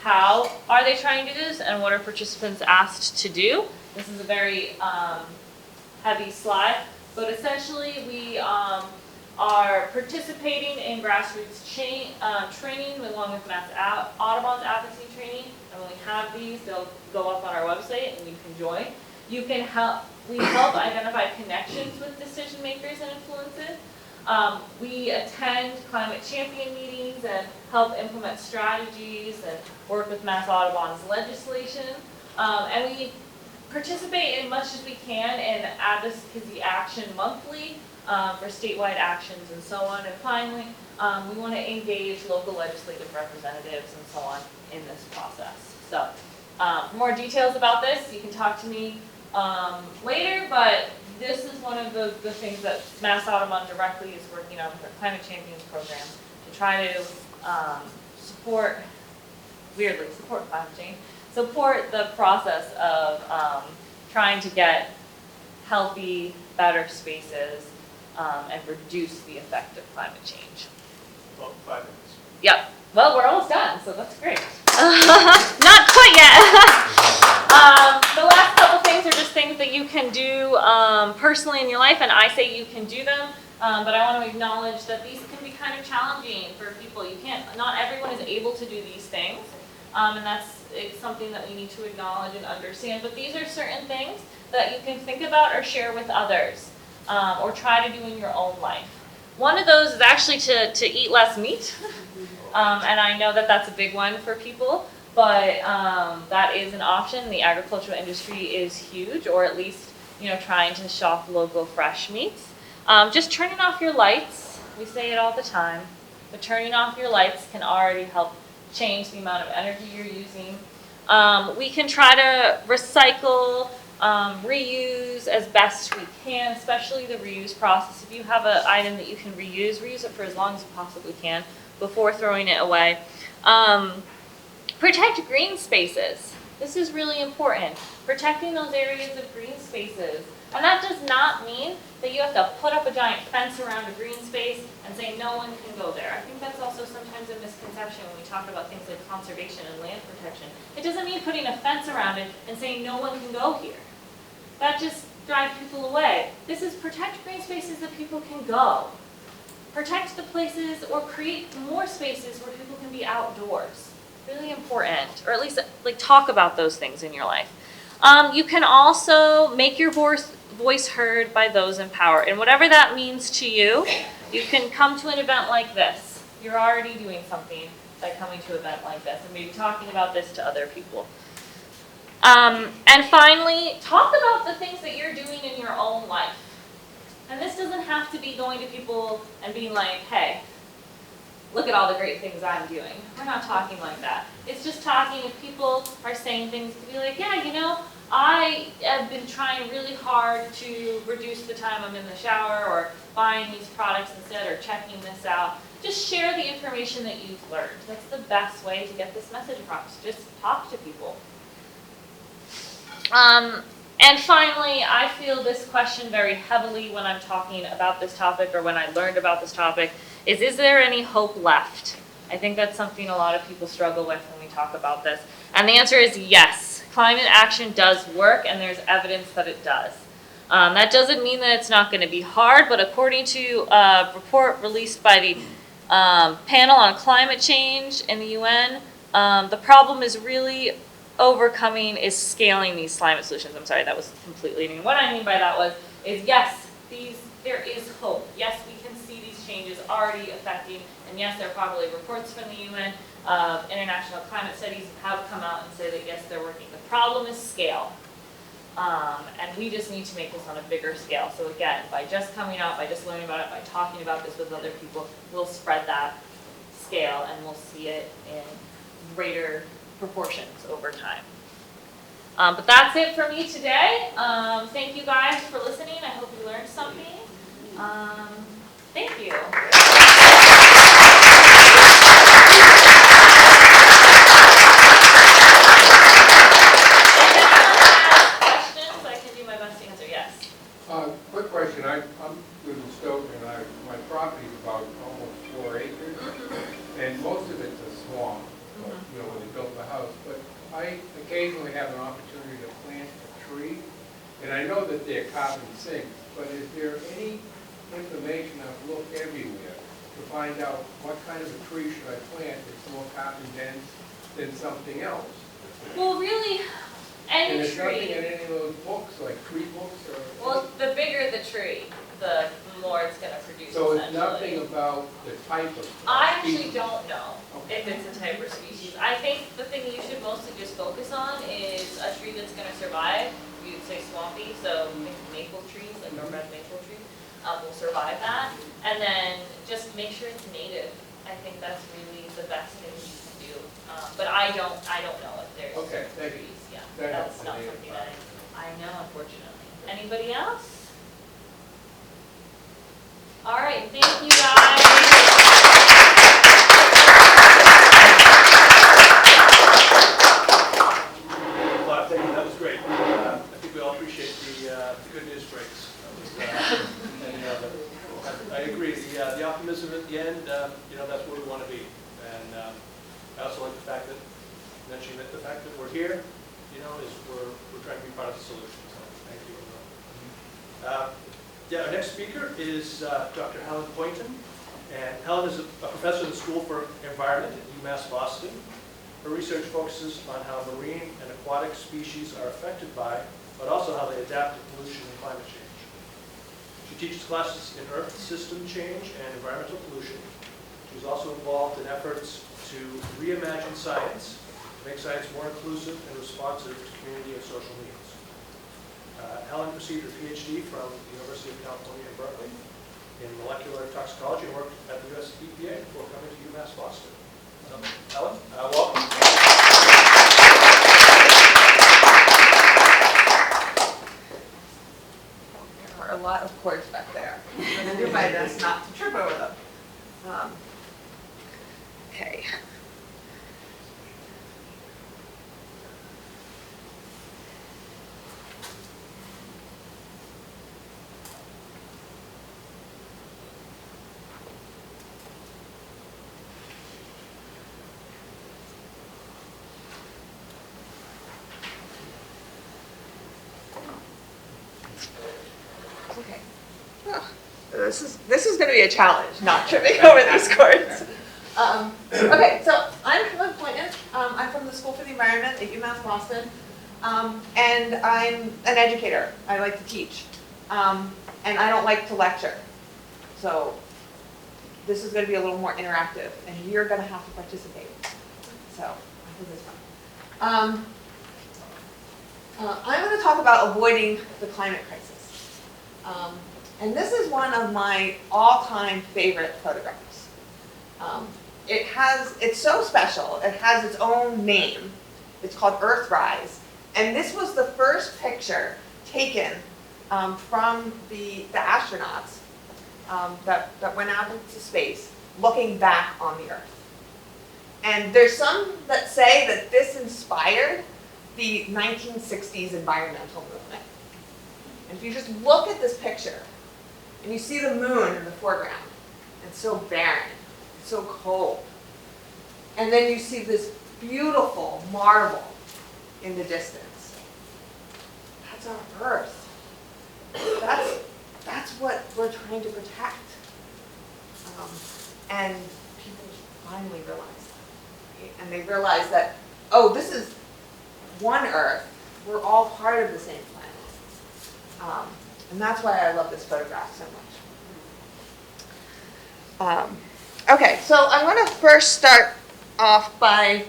How are they trying to do this, and what are participants asked to do? This is a very heavy slide, but essentially we are participating in grassroots training along with Mass Audubon's advocacy training, and when we have these, they'll go up on our website and you can join. We help identify connections with decision makers and influences. We attend climate champion meetings and help implement strategies and work with Mass Audubon's legislation. And we participate in much as we can in advocacy action monthly for statewide actions and so on. And finally, we want to engage local legislative representatives and so on in this process. So for more details about this, you can talk to me later, but this is one of the things that Mass Audubon directly is working on with our Climate Champions program to try to support climate change, support the process of trying to get healthy, better spaces and reduce the effect of climate change. Well, 5 minutes. Yep. Well, we're almost done, so that's great. Not quite yet. The last couple things are just things that you can do personally in your life, and I say you can do them, but I want to acknowledge that these can be kind of challenging for people. Not everyone is able to do these things, and it's something that we need to acknowledge and understand, but these are certain things that you can think about or share with others, or try to do in your own life. One of those is actually to eat less meat, and I know that that's a big one for people, but that is an option. The agricultural industry is huge, or at least trying to shop local fresh meats. Just turning off your lights, we say it all the time, but turning off your lights can already help change the amount of energy you're using. We can try to recycle, reuse as best we can, especially the reuse process. If you have an item that you can reuse it for as long as you possibly can before throwing it away. Protect green spaces. This is really important. Protecting those areas of green spaces. And that does not mean that you have to put up a giant fence around a green space and say no one can go there. I think that's also sometimes a misconception when we talk about things like conservation and land protection. It doesn't mean putting a fence around it and saying no one can go here. That just drives people away. This is protect green spaces that people can go. Protect the places or create more spaces where people can be outdoors. Really important, or at least talk about those things in your life. You can also make your voice heard by those in power, and whatever that means to you, you can come to an event like this. You're already doing something by coming to an event like this, and maybe talking about this to other people. And finally, talk about the things that you're doing in your own life. And this doesn't have to be going to people and being like, hey, look at all the great things I'm doing. We're not talking like that. It's just talking if people are saying things to be like, yeah, I have been trying really hard to reduce the time I'm in the shower or buying these products instead or checking this out. Just share the information that you've learned. That's the best way to get this message across. Just talk to people. And finally, I feel this question very heavily when I'm talking about this topic or when I learned about this topic is there any hope left? I think that's something a lot of people struggle with when we talk about this. And the answer is yes. Climate action does work, and there's evidence that it does. That doesn't mean that it's not going to be hard, but according to a report released by the Panel on Climate Change in the UN, the problem is really is scaling these climate solutions. I'm sorry, that was completely new. What I mean by that is yes, there is hope. Yes, we can see these changes already affecting, and yes, there are probably reports from the UN, international climate studies have come out and say that yes, they're working. The problem is scale. And we just need to make this on a bigger scale. So again, by just coming out, by just learning about it, by talking about this with other people, we'll spread that scale and we'll see it in greater proportions over time. But that's it for me today. Thank you guys for listening. I hope you learned something. Thank you. Quick question, I live in Stoughton, and my property is about almost 4 acres, and most of it's a swamp, but, you know, when they built the house, but I occasionally have an opportunity to plant a tree, and I know that they're carbon sinks, but is there any information, I've looked everywhere, to find out what kind of a tree should I plant that's more carbon dense than something else? Well, really, any and there's tree. nothing in any of those books, like tree books or? Well, the bigger the tree, the more it's going to produce. So it's nothing about the type of I actually species. don't know if it's a type or species. I think the thing you should mostly just focus on is a tree that's going to survive. You'd say swampy, so think maple trees, like a red maple tree, will survive that. And then just make sure it's native. I think that's really the best thing you can do. But I don't know if there's trees. Yeah, that's not something that I know, unfortunately. Anybody else? All right, thank you guys. Well, thank you, that was great. I think we all appreciate the good news breaks. I agree, the optimism at the end, that's where we want to be. And I also like the fact that, mentioning that the fact that we're here, is we're trying to be part of the solution. So thank you. Our next speaker is Dr. Helen Poynton. And Helen is a professor in the School for Environment at UMass Boston. Her research focuses on how marine and aquatic species are affected by, but also how they adapt to pollution and climate change. She teaches classes in Earth system change and environmental pollution. She's also involved in efforts to reimagine science, make science more inclusive and responsive to community and social needs. Helen received her PhD from the University of California in Berkeley in molecular toxicology and worked at the US EPA before coming to UMass Boston. Helen, welcome. There are a lot of cords back there. I'm going to do my best not to trip over them. Okay. Okay. Oh, this is going to be a challenge, not tripping over these cords. Okay, so I'm Helen Poynton. I'm from the School for the Environment at UMass Boston, and I'm an educator. I like to teach, and I don't like to lecture. So this is going to be a little more interactive, and you're going to have to participate. So I think this one. I'm going to talk about avoiding the climate crisis. And this is one of my all-time favorite photographs. It's so special, it has its own name. It's called Earthrise. And this was the first picture taken from the astronauts that went out into space looking back on the Earth. And there's some that say that this inspired the 1960s environmental movement. And if you just look at this picture, and you see the moon in the foreground, it's so barren, it's so cold. And then you see this beautiful marble in the distance. That's our Earth. That's what we're trying to protect. And people finally realize that. Right? And they realize that, oh, this is one Earth. We're all part of the same planet. And that's why I love this photograph so much. Okay, so I'm going to first start off by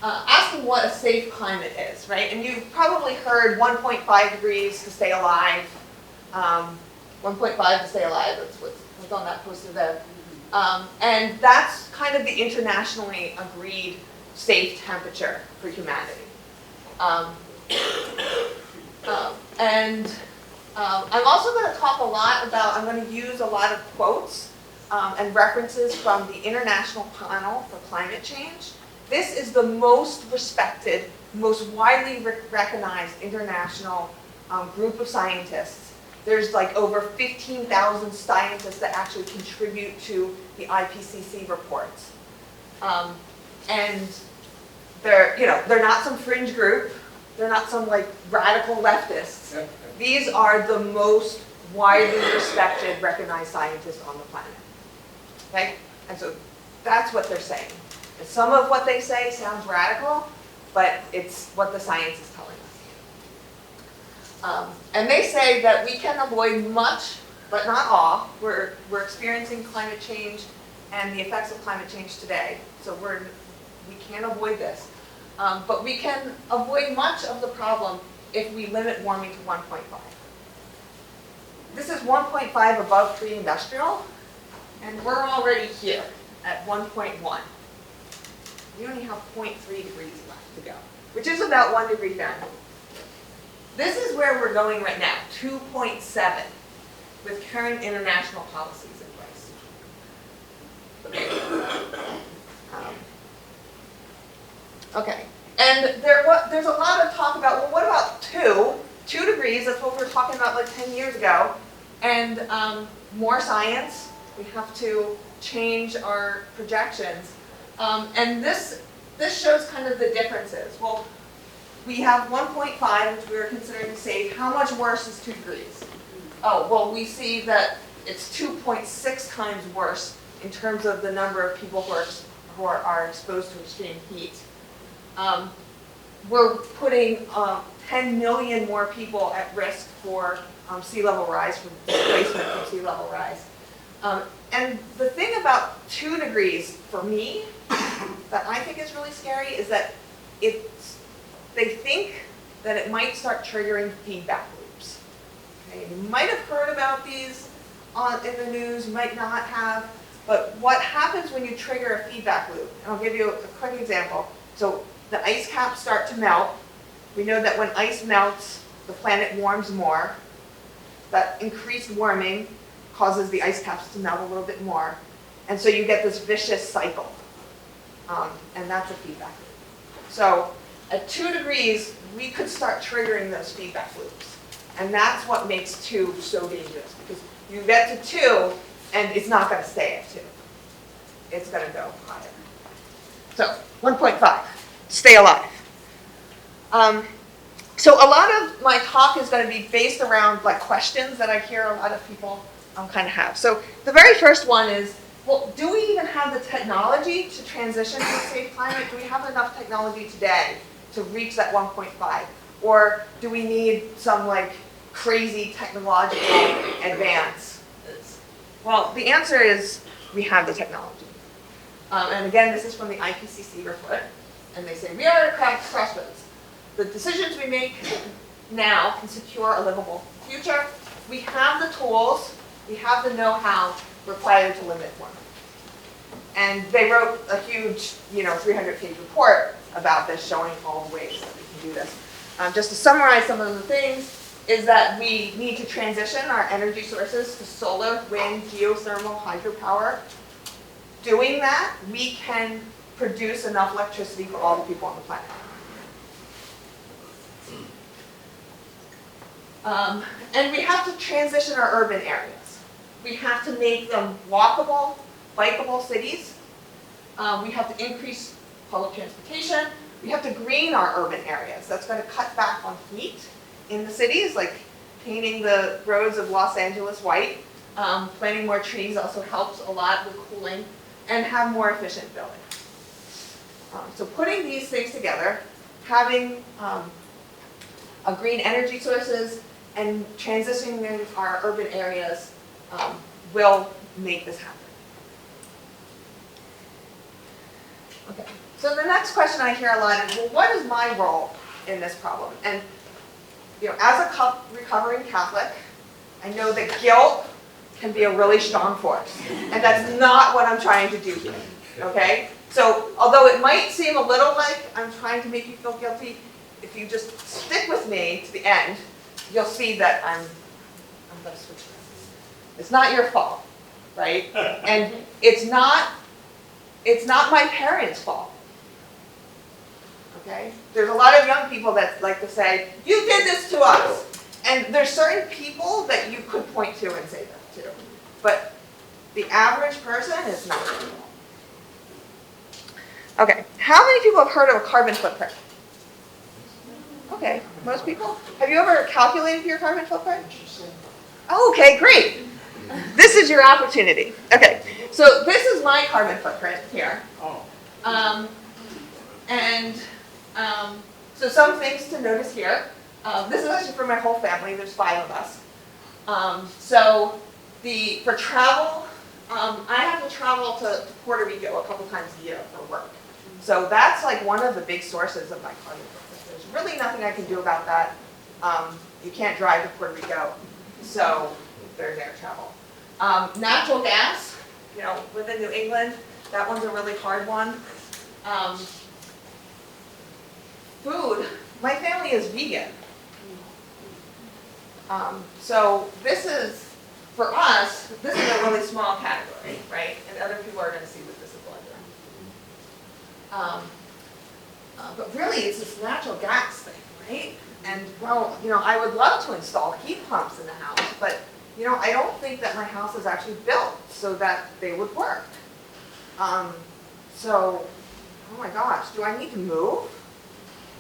asking what a safe climate is, right? And you've probably heard 1.5 degrees to stay alive. 1.5 to stay alive, that's what's on that poster there. And that's kind of the internationally agreed safe temperature for humanity. I'm also going to talk a lot about, I'm going to use a lot of quotes and references from the International Panel for Climate Change. This is the most respected, most widely recognized international group of scientists. There's like over 15,000 scientists that actually contribute to the IPCC reports. And they're not some fringe group. They're not some like radical leftists. These are the most widely respected, recognized scientists on the planet. Okay? And so that's what they're saying. And some of what they say sounds radical, but it's what the science is telling us. And they say that we can avoid much, but not all. We're experiencing climate change and the effects of climate change today. So we can't avoid this. But we can avoid much of the problem if we limit warming to 1.5. This is 1.5 above pre-industrial, and we're already here at 1.1. We only have 0.3 degrees left to go, which is about 1 degree Fahrenheit. This is where we're going right now, 2.7, with current international policies in place. Okay, and there's a lot of talk about, well, what about 2 degrees? That's what we were talking about like 10 years ago. And more science. We have to change our projections. And this shows kind of the differences. Well, we have 1.5, which we were considering safe. How much worse is 2 degrees? Oh, well, we see that it's 2.6 times worse in terms of the number of people who are exposed to extreme heat. We're putting 10 million more people at risk for sea level rise, for displacement from sea level rise. And the thing about 2 degrees, for me, that I think is really scary is that they think that it might start triggering feedback loops. Okay? You might have heard about these in the news, you might not have, but what happens when you trigger a feedback loop? And I'll give you a quick example. So the ice caps start to melt. We know that when ice melts, the planet warms more. That increased warming causes the ice caps to melt a little bit more. And so you get this vicious cycle. And that's a feedback loop. So at 2 degrees, we could start triggering those feedback loops. And that's what makes 2 so dangerous. Because you get to 2, and it's not going to stay at 2. It's going to go higher. So 1.5, stay alive. So a lot of my talk is going to be based around like questions that I hear a lot of people kind of have. So the very first one is, well, do we even have the technology to transition to a safe climate? Do we have enough technology today to reach that 1.5? Or do we need some like crazy technological advance? Well, the answer is we have the technology. And again, this is from the IPCC report. And they say, we are at a crossroads. The decisions we make now can secure a livable future. We have the tools, we have the know-how required to limit warming. And they wrote a huge, 300-page report about this, showing all the ways that we can do this. Just to summarize some of the things, is that we need to transition our energy sources to solar, wind, geothermal, hydropower. Doing that, we can produce enough electricity for all the people on the planet. And we have to transition our urban areas. We have to make them walkable, bikeable cities. We have to increase public transportation. We have to green our urban areas. That's going to cut back on heat in the cities, like painting the roads of Los Angeles white. Planting more trees also helps a lot with cooling, and have more efficient buildings. So putting these things together, having green energy sources, and transitioning our urban areas will make this happen. Okay, So the next question I hear a lot is, well, what is my role in this problem? And as a recovering Catholic, I know that guilt can be a really strong force, and that's not what I'm trying to do here. Okay? So although it might seem a little like I'm trying to make you feel guilty, if you just stick with me to the end, you'll see that I'm going to switch this. It's not your fault, right? And it's not my parents' fault. Okay? There's a lot of young people that like to say, you did this to us. And there's certain people that you could point to and say that to. But the average person is not. Okay, how many people have heard of a carbon footprint? Okay, most people. Have you ever calculated your carbon footprint? Oh, okay, great. This is your opportunity. Okay, so this is my carbon footprint here. So some things to notice here. This is actually for my whole family. There's 5 of us. For travel, I have to travel to Puerto Rico a couple times a year for work. So that's like one of the big sources of my carbon footprint. There's really nothing I can do about that. You can't drive to Puerto Rico, so there's air travel. Natural gas, within New England, that one's a really hard one. Food, my family is vegan. So this is, for us, this is a really small category, right? And other people are going to see what this is under. But really, it's this natural gas thing, right? And, well, I would love to install heat pumps in the house, but, I don't think that my house is actually built so that they would work. Oh my gosh, do I need to move?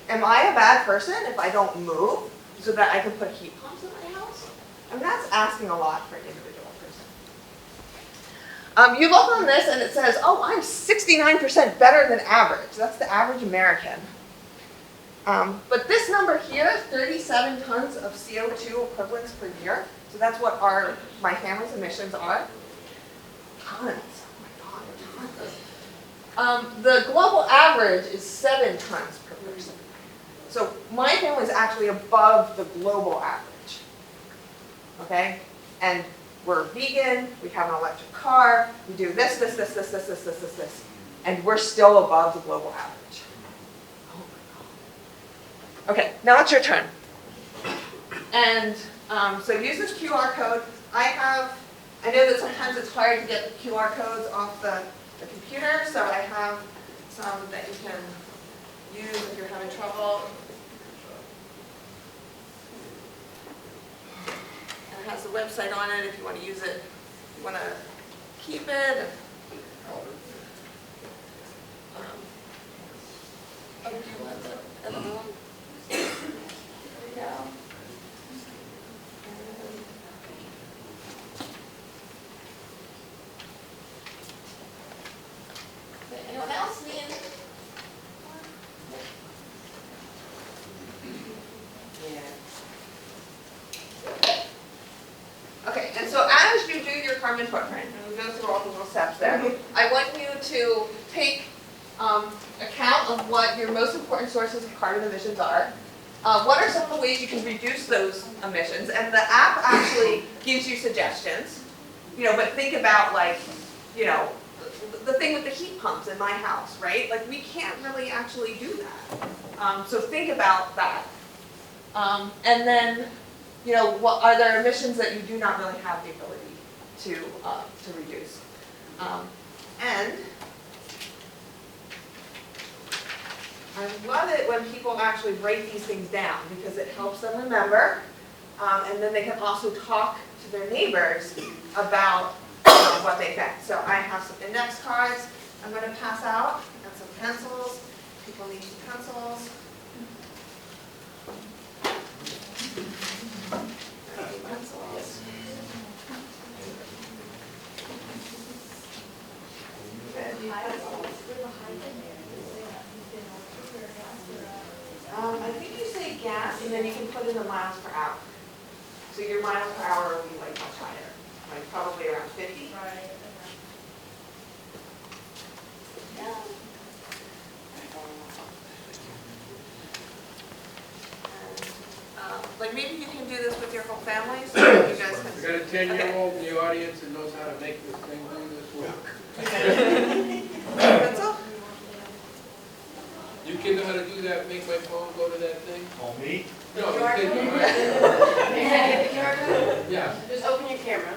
Am I a bad person if I don't move so that I can put heat pumps in my house? I mean, that's asking a lot for an individual person. You look on this and it says, oh, I'm 69% better than average. That's the average American. But this number here, 37 tons of CO2 equivalents per year, so that's what my family's emissions are. Tons. Oh my God, tons. The global average is 7 tons per person. So my family is actually above the global average. Okay? And we're vegan, we have an electric car, we do this, and we're still above the global average. Oh my God. Okay, now it's your turn. And so use this QR code. I know that sometimes it's hard to get the QR codes off the computer, so I have some that you can use if you're having trouble. And it has the website on it if you want to use it. If you want to keep it. There we go. Anyone else need? Okay, and so as you do your carbon footprint, and we go through all the little steps there, I want you to take account of what your most important sources of carbon emissions are. What are some of the ways you can reduce those emissions? And the app actually gives you suggestions, but think about the thing with the heat pumps in my house, right? Like we can't really actually do that. So think about that. And then, what are there emissions that you do not really have the ability to reduce? And I love it when people actually break these things down because it helps them remember, and then they can also talk to their neighbors about what they found. So I have some index cards I'm going to pass out and some pencils. People need some pencils. Pencils. I think you say gas, and then you can put in the miles per hour. So your miles per hour will be like much higher, like probably around 50. Right. Like maybe you can do this with your whole family, so you guys We can. got a 10-year-old in the audience that knows how to make this thing do this work. Pencil? You kids know how to do that, make my phone go to that thing? Oh, me? No, you kids know how to. Get the QR code? Yeah. Just open your camera.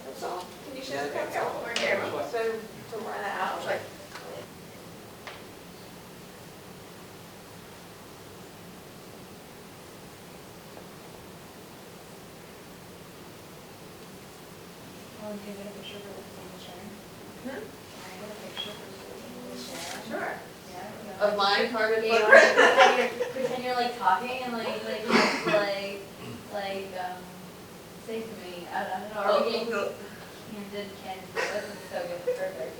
That's all. Can you share the pencil? Or camera? So to run it out, like. Can you get a picture of the single share? Hmm? Can I get a picture of the single share? Sure. Yeah. Of my carbon Yeah, footprint? pretend you're like talking and say to me, I don't know, are we getting candid do it? It's so good, perfect.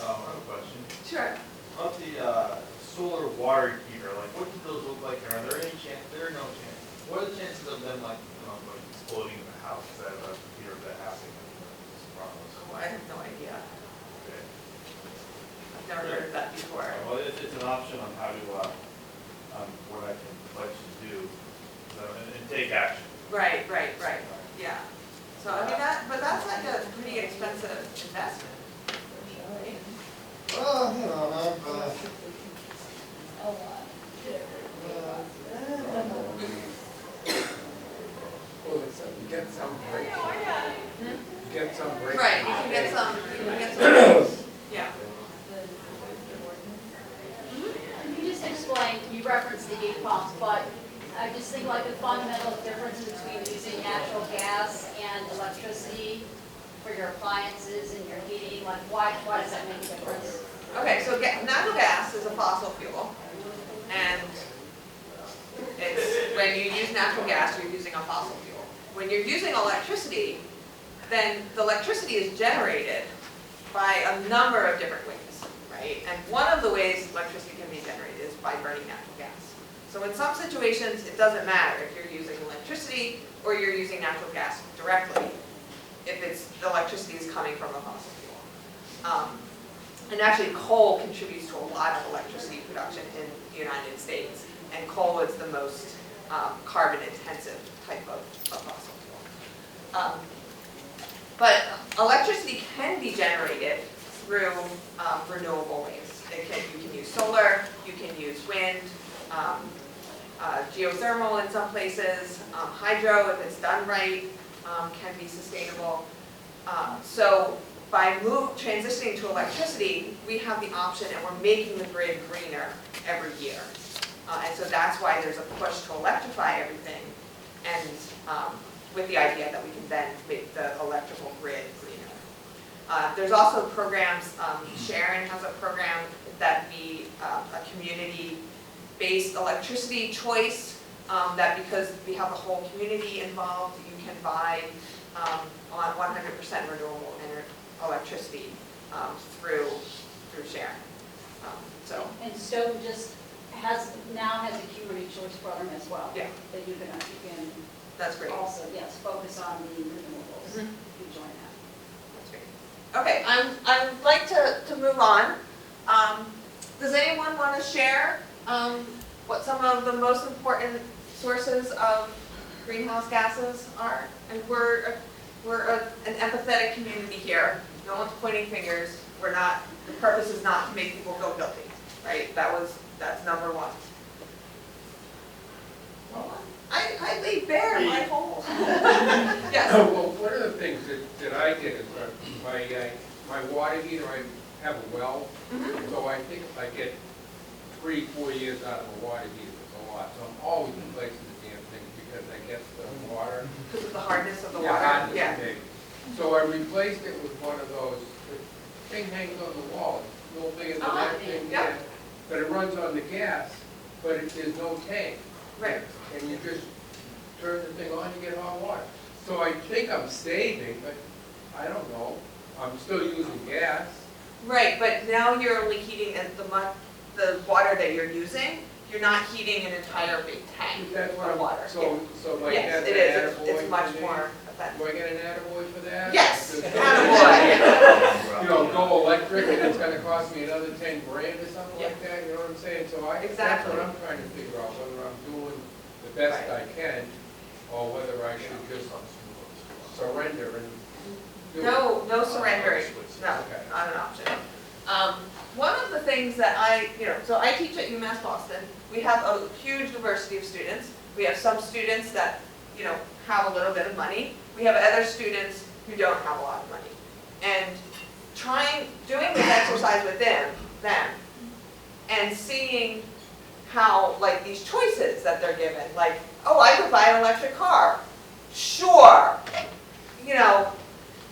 I have a question. Sure. Of the solar water heater, like what do those look like? Are there any chance, there are no chance. What are the chances of them like exploding in the house? Is that a heater that happening? Oh, I have no idea. Okay. I've never heard of that before. Well, it's an option on how to, what I can pledge to do, so, and take action. Right, yeah. So, I mean, but that's like a pretty expensive investment. Well, you know, A lot. Well, it's, you get some break. You get some break. Right, you can get some, yeah. Can you just explain, you referenced the heat pumps, but I just think like the fundamental difference between using natural gas and electricity for your appliances and your heating, like why does that make a difference? Okay, so natural gas is a fossil fuel, and it's, when you use natural gas, you're using a fossil fuel. When you're using electricity, then the electricity is generated by a number of different ways, right? And one of the ways electricity can be generated is by burning natural gas. So in some situations, it doesn't matter if you're using electricity or you're using natural gas directly, if the electricity is coming from a fossil fuel. And actually, coal contributes to a lot of electricity production in the United States, and coal is the most carbon-intensive type of fossil fuel. But electricity can be generated through renewable ways. You can use solar, you can use wind, geothermal in some places, hydro, if it's done right, can be sustainable. So by transitioning to electricity, we have the option, and we're making the grid greener every year. And so that's why there's a push to electrify everything, and with the idea that we can then make the electrical grid greener. There's also programs, Sharon has a program that be a community-based electricity choice, that because we have the whole community involved, you can buy on 100% renewable electricity through Sharon. And Stoughton just now has a community choice program as well. Yeah. That you can That's great. also, yes, focus on the renewables. Mhm. You join that. That's great. Okay, I would like to move on. Does anyone want to share what some of the most important sources of greenhouse gases are? And we're an empathetic community here. No one's pointing fingers. We're not. The purpose is not to make people feel guilty, right? That's number one. I laid bare my whole. Yes. Well, one of the things that I did is my water heater, I have a well, so I think I get 3-4 years out of a water heater, it's a lot. So I'm always replacing the damn thing because I guess the water. Because of the hardness of the Yeah, water. hardness, Yeah. maybe. So I replaced it with one of those, the thing hangs on the wall, it's a little bigger than Oh, that thing, yeah. yeah. But it runs on the gas, but there's no tank. Right. And you just turn the thing on, you get hot water. So I think I'm saving, but I don't know. I'm still using gas. Right, but now you're only heating the water that you're using you're not heating an entire big tank That's what of water. So like Yes, that's it an is, attaboy it's much for me? more effective. Do I get an attaboy for that? Yes, Does- attaboy. You know, go electric and it's gonna cost me another 10 grand or something Yeah. like that, you know what I'm saying? So that's Exactly. what I'm trying to figure out, whether I'm doing the best Right. I can, or whether I should just surrender and do it. No surrendering, no, Okay. not an option. One of the things that so I teach at UMass Boston. We have a huge diversity of students. We have some students that, have a little bit of money. We have other students who don't have a lot of money. And doing this exercise with them and seeing how, like, these choices that they're given, like, oh, I could buy an electric car. Sure.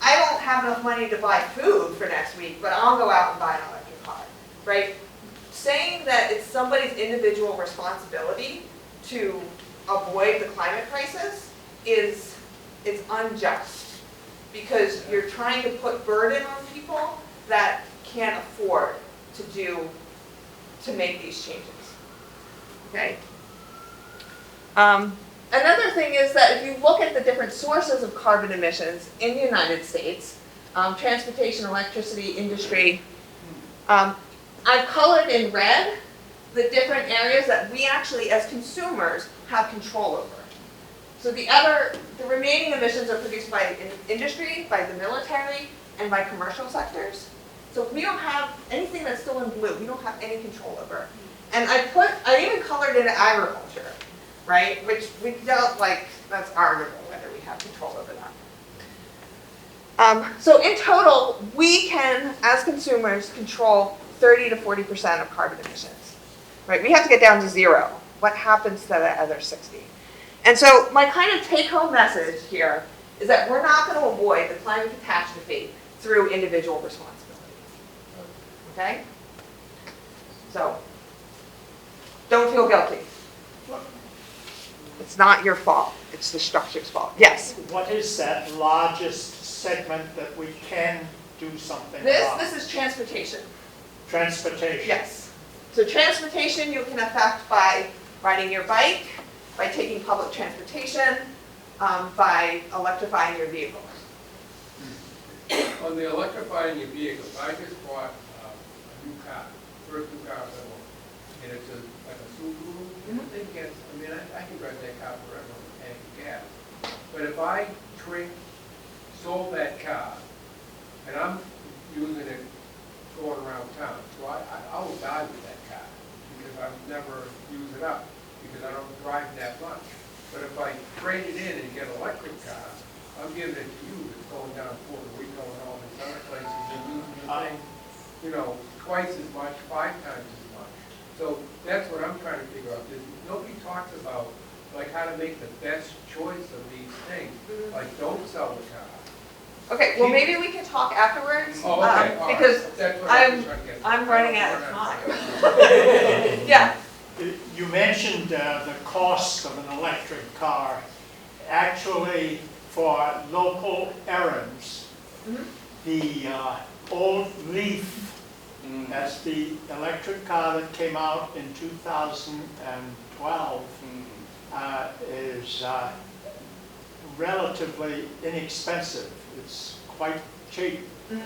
I don't have enough money to buy food for next week, but I'll go out and buy an electric car, right? Saying that it's somebody's individual responsibility to avoid the climate crisis is unjust, because you're trying to put burden on people that can't afford to make these changes, okay? Another thing is that if you look at the different sources of carbon emissions in the United States, transportation, electricity, industry, I've colored in red the different areas that we actually, as consumers, have control over. So the remaining emissions are produced by industry, by the military, and by commercial sectors. So we don't have anything that's still in blue. We don't have any control over. And I even colored in agriculture, right? Which we don't that's arguable whether we have control over that. So in total, we can, as consumers, control 30 to 40% of carbon emissions, right? We have to get down to 0. What happens to the other 60? And so my kind of take-home message here is that we're not going to avoid the climate catastrophe through individual responsibility, okay? So don't feel guilty. It's not your fault. It's the structure's fault. Yes? What is that largest segment that we can do something about? This is transportation. Transportation. Yes. So transportation you can affect by riding your bike, by taking public transportation, by electrifying your vehicles. On the electrifying your vehicle, I just bought a new car, first new car I bought, and it's like a Subaru. And the thing gets, I can drive that car forever with a tank of gas. But if I sold that car, and I'm using it going around town, so I will die with that car, because I'll never use it up, because I don't drive that much. But if I trade it in and get an electric car, I'm giving it to you, it's going down Puerto Rico and all these other places, and using the thing, twice as much, 5 times as much. So that's what I'm trying to figure out. Nobody talks about how to make the best choice of these things. Like, don't sell the car. Okay, well maybe we can talk afterwards. Oh, okay, all right. Because That's what I was trying to get. I'm running out of time. Yeah. You mentioned the cost of an electric car. Actually, for local errands, the old Leaf, that's the electric car that came out in 2012, is relatively inexpensive. It's quite cheap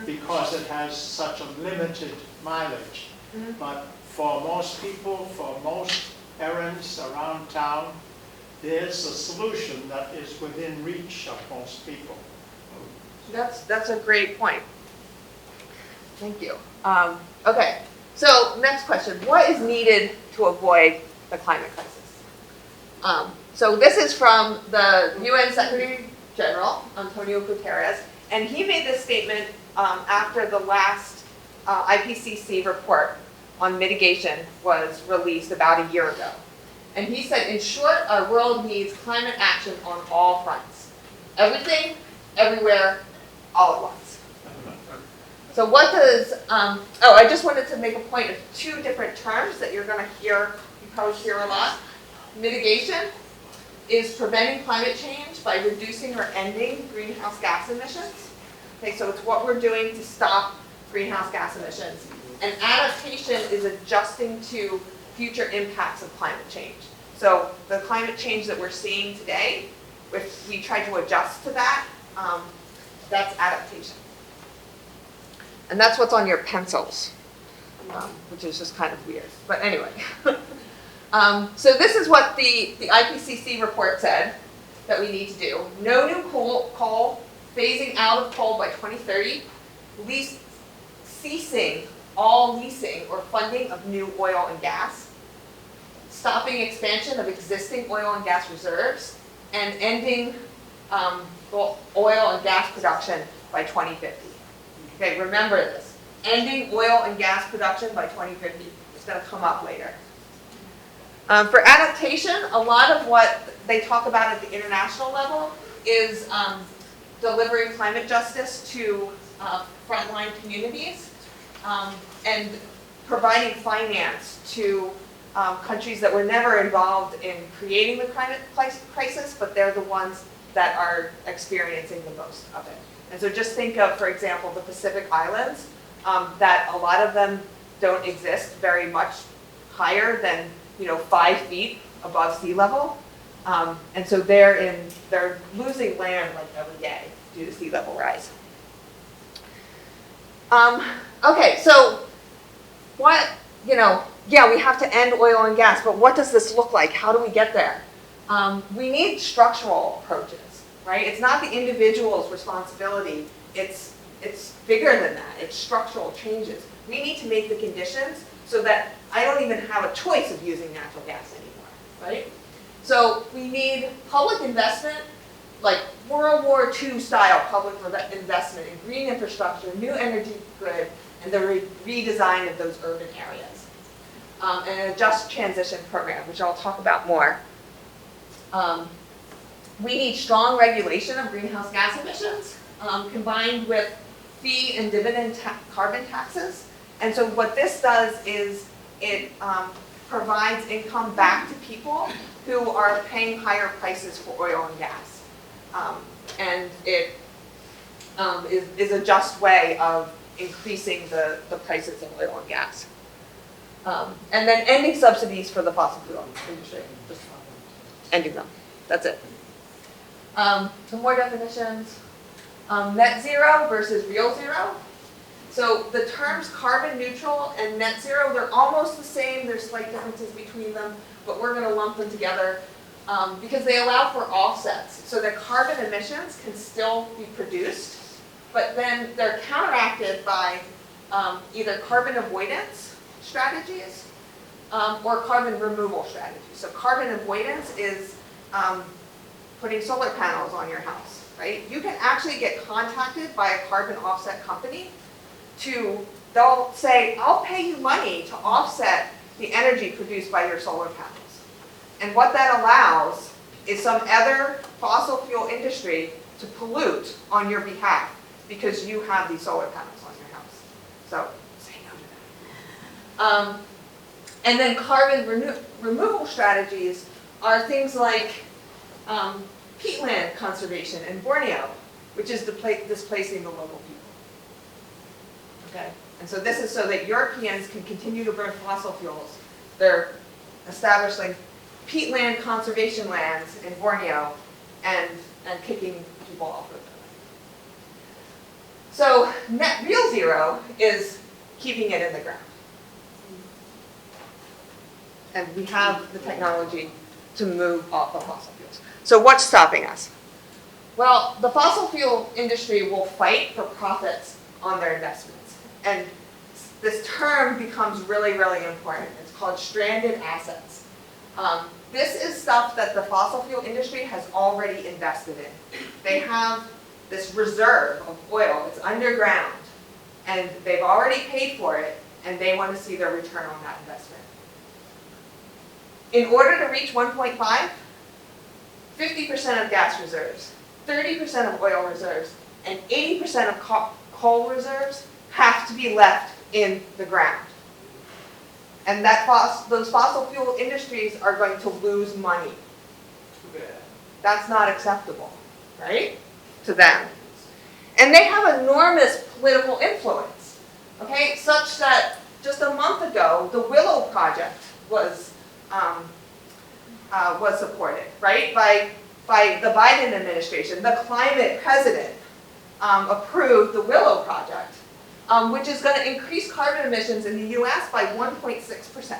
because it has such a limited mileage. But for most people, for most errands around town, there's a solution that is within reach of most people. That's a great point. Thank you. Okay, so next question. What is needed to avoid the climate crisis? So this is from the UN Secretary General, Antonio Guterres, and he made this statement after the last IPCC report on mitigation was released about a year ago. And he said, in short, our world needs climate action on all fronts. Everything, everywhere, all at once. So what does, I just wanted to make a point of 2 different terms that you're going to hear, you probably hear a lot. Mitigation is preventing climate change by reducing or ending greenhouse gas emissions. Okay, so it's what we're doing to stop greenhouse gas emissions. And adaptation is adjusting to future impacts of climate change. So the climate change that we're seeing today, if we try to adjust to that, that's adaptation. And that's what's on your pencils, which is just kind of weird. But anyway. So this is what the IPCC report said that we need to do. No new coal, phasing out of coal by 2030, ceasing all leasing or funding of new oil and gas, stopping expansion of existing oil and gas reserves, and ending oil and gas production by 2050. Okay, remember this. Ending oil and gas production by 2050. It's going to come up later. For adaptation, a lot of what they talk about at the international level is delivering climate justice to frontline communities and providing finance to countries that were never involved in creating the climate crisis, but they're the ones that are experiencing the most of it. And so just think of, for example, the Pacific Islands, that a lot of them don't exist very much higher than 5 feet above sea level. And so they're losing land like every day due to sea level rise. Okay, so what, yeah, we have to end oil and gas, but what does this look like? How do we get there? We need structural approaches, right? It's not the individual's responsibility. It's bigger than that. It's structural changes. We need to make the conditions so that I don't even have a choice of using natural gas anymore, right? So we need public investment, like World War II style public investment in green infrastructure, new energy grid, and the redesign of those urban areas. And a just transition program, which I'll talk about more. We need strong regulation of greenhouse gas emissions, combined with fee and dividend carbon taxes. And so what this does is it provides income back to people who are paying higher prices for oil and gas. And it is a just way of increasing the prices of oil and gas. And then ending subsidies for the fossil fuel industry. Just ending them. That's it. Some more definitions. Net zero versus real zero. So the terms carbon neutral and net zero, they're almost the same. There's slight differences between them, but we're going to lump them together because they allow for offsets. So that carbon emissions can still be produced, but then they're counteracted by either carbon avoidance strategies or carbon removal strategies. So carbon avoidance is putting solar panels on your house, right? You can actually get contacted by a carbon offset company they'll say, I'll pay you money to offset the energy produced by your solar panels. And what that allows is some other fossil fuel industry to pollute on your behalf because you have these solar panels on your house. So say no to that. And then carbon removal strategies are things like peatland conservation in Borneo, which is displacing the local people. Okay, and so this is so that Europeans can continue to burn fossil fuels. They're establishing peatland conservation lands in Borneo and kicking people off of them. So net real zero is keeping it in the ground. And we have the technology to move off of fossil fuels. So what's stopping us? Well, the fossil fuel industry will fight for profits on their investments. And this term becomes really, really important. It's called stranded assets. This is stuff that the fossil fuel industry has already invested in. They have this reserve of oil. It's underground. And they've already paid for it, and they want to see their return on that investment. In order to reach 1.5, 50% of gas reserves, 30% of oil reserves, and 80% of coal reserves have to be left in the ground. And those fossil fuel industries are going to lose money. That's not acceptable, right? To them. And they have enormous political influence, okay? Such that just a month ago, the Willow Project was supported, right? By the Biden administration, the climate president approved the Willow Project, which is going to increase carbon emissions in the U.S. by 1.6%.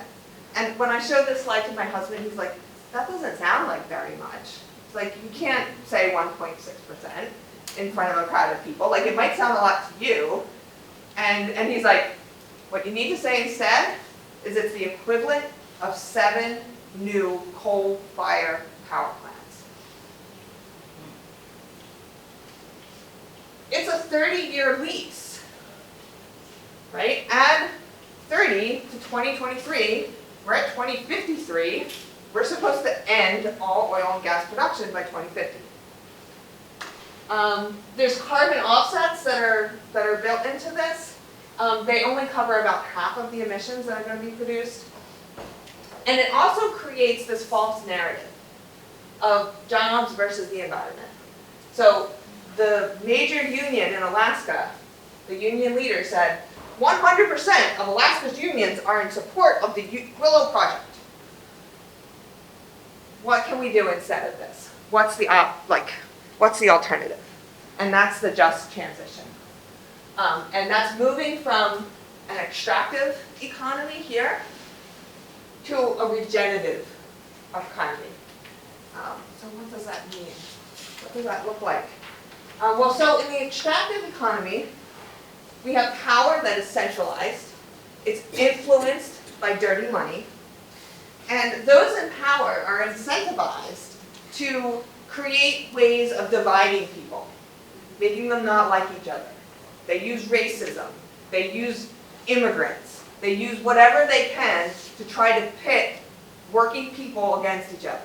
And when I showed this slide to my husband, he's like, that doesn't sound like very much. It's like, you can't say 1.6% in front of a crowd of people. Like, it might sound a lot to you. And he's like, what you need to say instead is it's the equivalent of 7 new coal-fired power plants. It's a 30-year lease, right? Add 30 to 2023, we're at 2053. We're supposed to end all oil and gas production by 2050. There's carbon offsets that are built into this. They only cover about half of the emissions that are going to be produced. And it also creates this false narrative of jobs versus the environment. So the major union in Alaska, the union leader said, 100% of Alaska's unions are in support of the Willow Project. What can we do instead of this? What's the alternative? And that's the just transition. And that's moving from an extractive economy here to a regenerative economy. So what does that mean? What does that look like? Well, so in the extractive economy, we have power that is centralized. It's influenced by dirty money. And those in power are incentivized to create ways of dividing people, making them not like each other. They use racism. They use immigrants. They use whatever they can to try to pit working people against each other,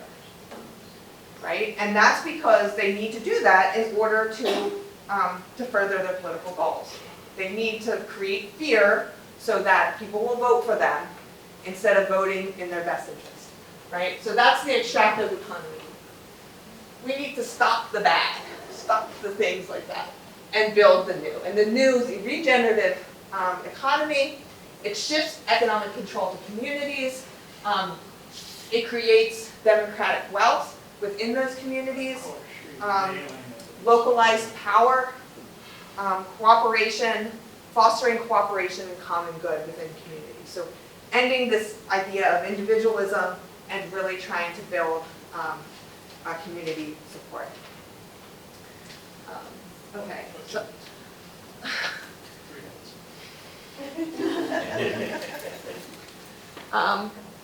right? And that's because they need to do that in order to further their political goals. They need to create fear so that people will vote for them instead of voting in their best interest, right? So that's the extractive economy. We need to stop the bad, stop the things like that, and build the new. And the new is a regenerative economy. It shifts economic control to communities. It creates democratic wealth within those communities, localized power, cooperation, fostering cooperation and common good within communities. So ending this idea of individualism and really trying to build a community support. Okay.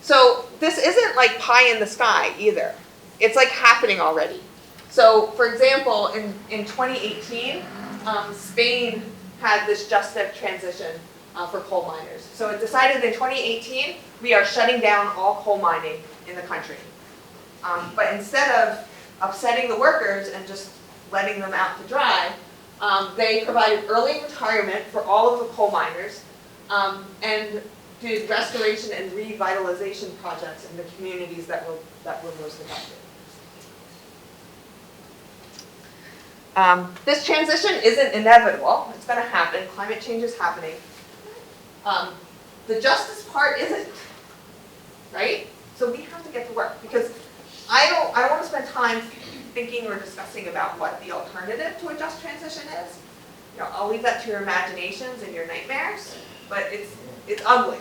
So this isn't like pie in the sky either. It's like happening already. So for example, in 2018, Spain had this just transition for coal miners. So it decided in 2018, we are shutting down all coal mining in the country. But instead of upsetting the workers and just letting them out to dry, they provided early retirement for all of the coal miners and did restoration and revitalization projects in the communities that were most affected. This transition isn't inevitable. It's going to happen. Climate change is happening. The justice part isn't, right? So we have to get to work because I don't want to spend time thinking or discussing about what the alternative to a just transition is. You know, I'll leave that to your imaginations and your nightmares, but it's ugly,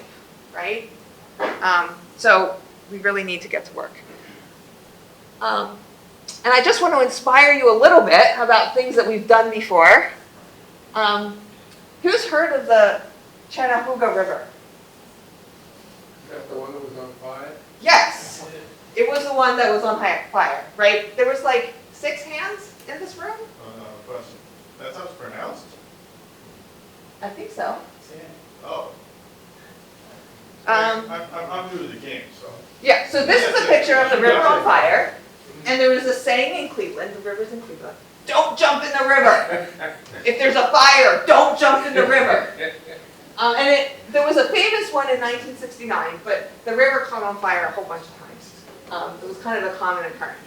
right? So we really need to get to work. And I just want to inspire you a little bit about things that we've done before. Who's heard of the Chattahooga River? Is that the one that was on fire? Yes. It was the one that was on fire, right? There was like 6 hands in this room? Question. That's how it's pronounced? I think so. Oh. I'm new to the game, so. Yeah, so this is a picture of the river on fire. And there was a saying in Cleveland, the river's in Cleveland, don't jump in the river. If there's a fire, don't jump in the river. And there was a famous one in 1969, but the river caught on fire a whole bunch of times. It was kind of a common occurrence.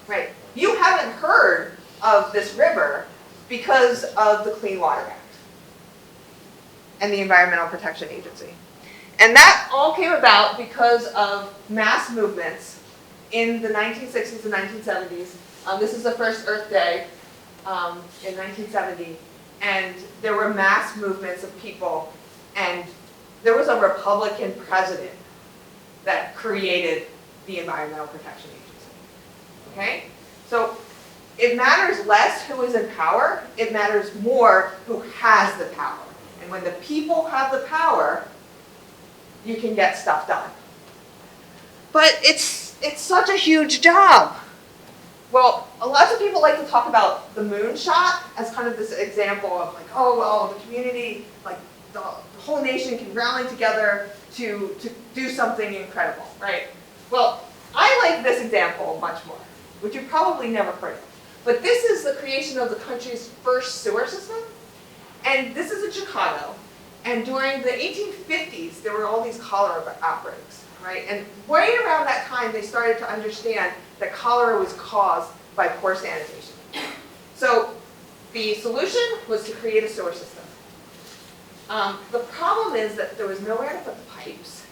Right. You haven't heard of this river because of the Clean Water Act and the Environmental Protection Agency. And that all came about because of mass movements in the 1960s and 1970s. This is the first Earth Day in 1970, and there were mass movements of people, and there was a Republican president that created the Environmental Protection Agency. Okay? So it matters less who is in power, it matters more who has the power. And when the people have the power, you can get stuff done. But it's such a huge job. Well, lots of people like to talk about the moonshot as kind of this example of like, oh, well, the community, like the whole nation can rally together to do something incredible, right? Well, I like this example much more, which you've probably never heard of. But this is the creation of the country's first sewer system. And this is in Chicago. And during the 1850s, there were all these cholera outbreaks, right? And right around that time, they started to understand that cholera was caused by poor sanitation. So the solution was to create a sewer system. The problem is that there was nowhere to put the pipes,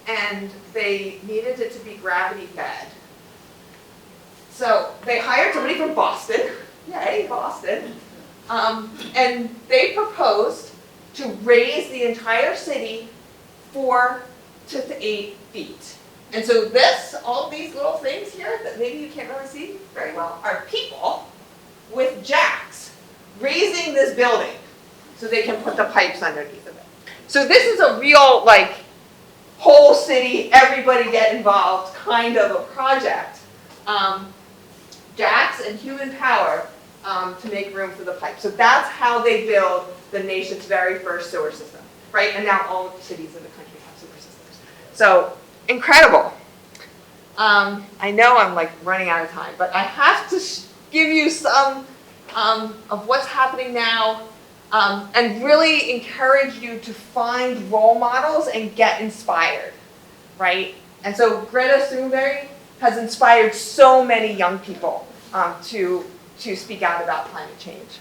and they needed it to be gravity fed. So they hired somebody from Boston, yay, Boston, and they proposed to raise the entire city 4 to 8 feet. And so all these little things here that maybe you can't really see very well are people with jacks raising this building so they can put the pipes underneath of it. So this is a real, like, whole city, everybody get involved kind of a project. Jacks and human power to make room for the pipe. So that's how they build the nation's very first sewer system, right? And now all of the cities in the country have sewer systems. So incredible. I know I'm like running out of time, but I have to give you some of what's happening now and really encourage you to find role models and get inspired, right? And so Greta Thunberg has inspired so many young people to speak out about climate change.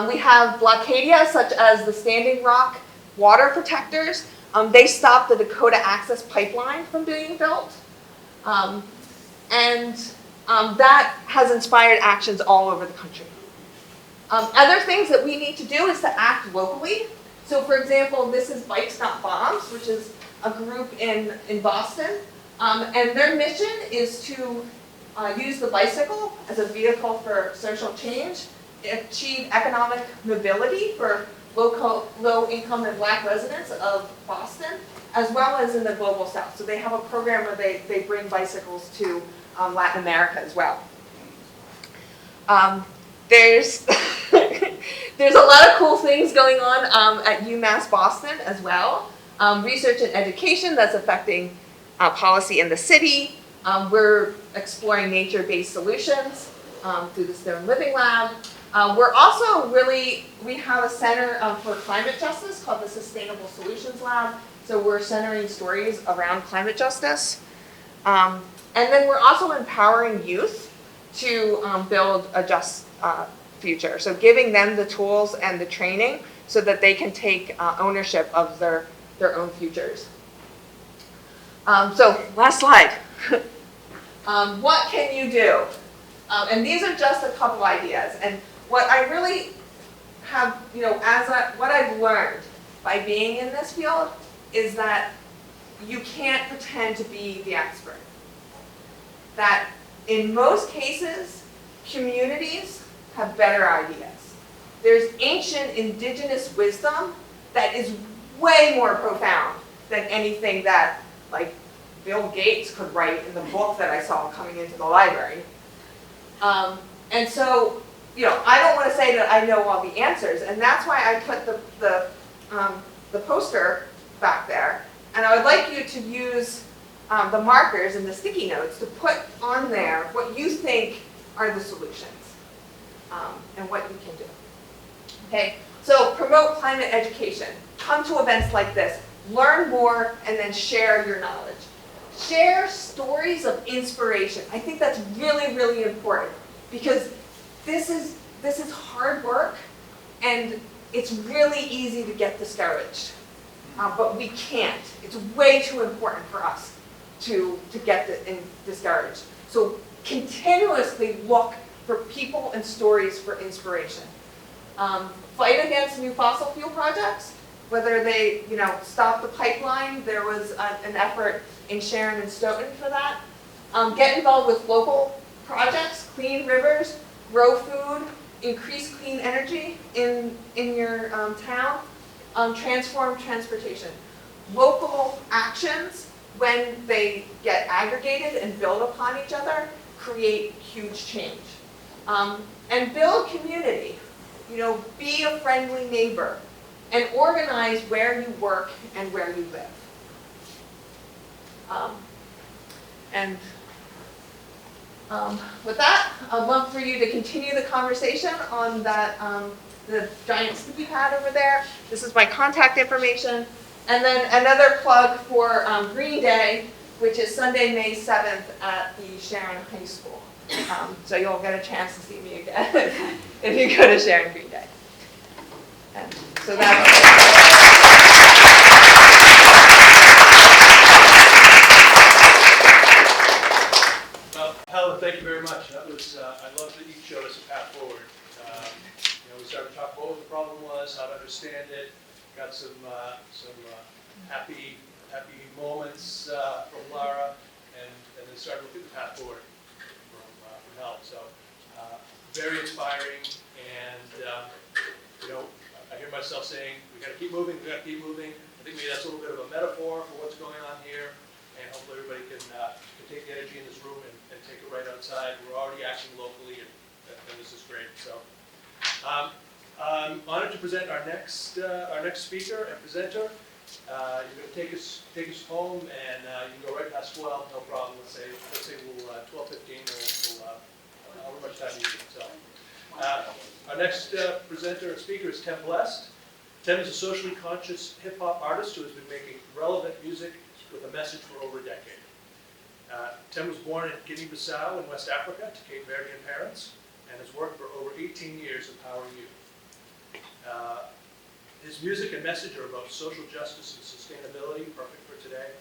We have blockadia such as the Standing Rock water protectors. They stopped the Dakota Access Pipeline from being built. That has inspired actions all over the country. Other things that we need to do is to act locally. So for example, this is Bikes Not Bombs, which is a group in Boston. And their mission is to use the bicycle as a vehicle for social change, achieve economic mobility for low income and Black residents of Boston, as well as in the global South. So they have a program where they bring bicycles to Latin America as well. There's there's a lot of cool things going on at UMass Boston as well. Research and education that's affecting policy in the city. We're exploring nature-based solutions through the Stoughton Living Lab. We're also we have a center for climate justice called the Sustainable Solutions Lab. So we're centering stories around climate justice. And then we're also empowering youth to build a just future. So giving them the tools and the training so that they can take ownership of their own futures. So last slide. What can you do? And these are just a couple ideas. And what I really have, what I've learned by being in this field is that you can't pretend to be the expert. That in most cases, communities have better ideas. There's ancient indigenous wisdom that is way more profound than anything that, like, Bill Gates could write in the book that I saw coming into the library. And so, I don't want to say that I know all the answers, and that's why I put the poster back there. And I would like you to use the markers and the sticky notes to put on there what you think are the solutions and what you can do. Okay, so promote climate education. Come to events like this. Learn more and then share your knowledge. Share stories of inspiration. I think that's really, really important because this is hard work and it's really easy to get discouraged. but we can't. It's way too important for us to get discouraged. So continuously look for people and stories for inspiration. Fight against new fossil fuel projects, whether they, stop the pipeline. There was an effort in Sharon and Stoughton for that. Get involved with local projects, clean rivers, grow food, increase clean energy in your town, transform transportation. Local actions, when they get aggregated and build upon each other, create huge change. And build community. Be a friendly neighbor and organize where you work and where you live. With that, I'd love for you to continue the conversation on that the giant sticky pad over there. This is my contact information. And then another plug for Green Day, which is Sunday, May 7th at the Sharon High School. So you'll get a chance to see me again if you go to Sharon Green Day. And so that's Well, Helen, thank you very much. That was, I love that you showed us a path forward. We started to talk about what the problem was, how to understand it, got some happy moments from Lara, and then started looking at the path forward from Helen. So very inspiring, and I hear myself saying, we got to keep moving, we got to keep moving. I think maybe that's a little bit of a metaphor for what's going on here, and hopefully everybody can take the energy in this room and take it right outside. We're already acting locally, and this is great. So I'm honored to present our next speaker and presenter. You're going to take us home, and you can go right past 12, no problem. Let's say we'll 12:15. However much time you need. So our next presenter and speaker is Tim Blessed. Tim is a socially conscious hip hop artist who has been making relevant music with a message for over a decade. Tim was born in Guinea-Bissau in West Africa to Cape Verdean parents, and has worked for over 18 years empowering youth. His music and message are about social justice and sustainability, perfect for today,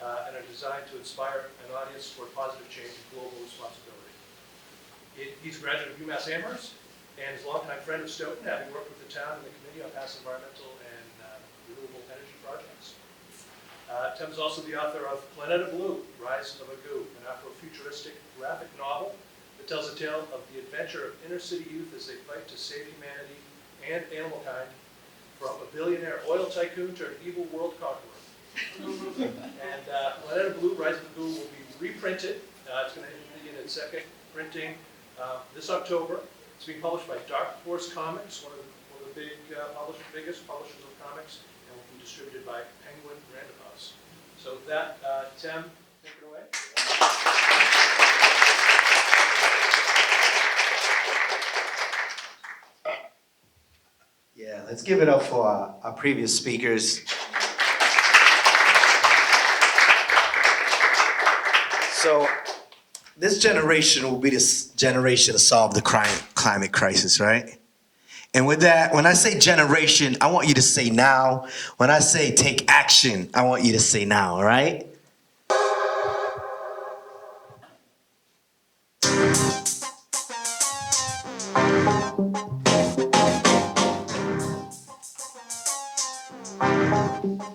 and are designed to inspire an audience toward positive change and global responsibility. He's a graduate of UMass Amherst and is a longtime friend of Stoughton, having worked with the town and the committee on past environmental and renewable energy projects. Tim is also the author of Planeta Blue, Rise of a Goo, an Afrofuturistic graphic novel that tells a tale of the adventure of inner city youth as they fight to save humanity and animal kind from a billionaire oil tycoon to an evil world conqueror. And Planeta Blue, Rise of a Goo will be reprinted. It's going to be in its second printing this October. It's being published by Dark Horse Comics, one of the biggest publishers of comics, and will be distributed by Penguin Random House. So with that, Tim, take it away. Yeah, let's give it up for our previous speakers. So, this generation will be this generation to solve the climate crisis, right? And with that, when I say generation, I want you to say now. When I say take action, I want you to say now, all right?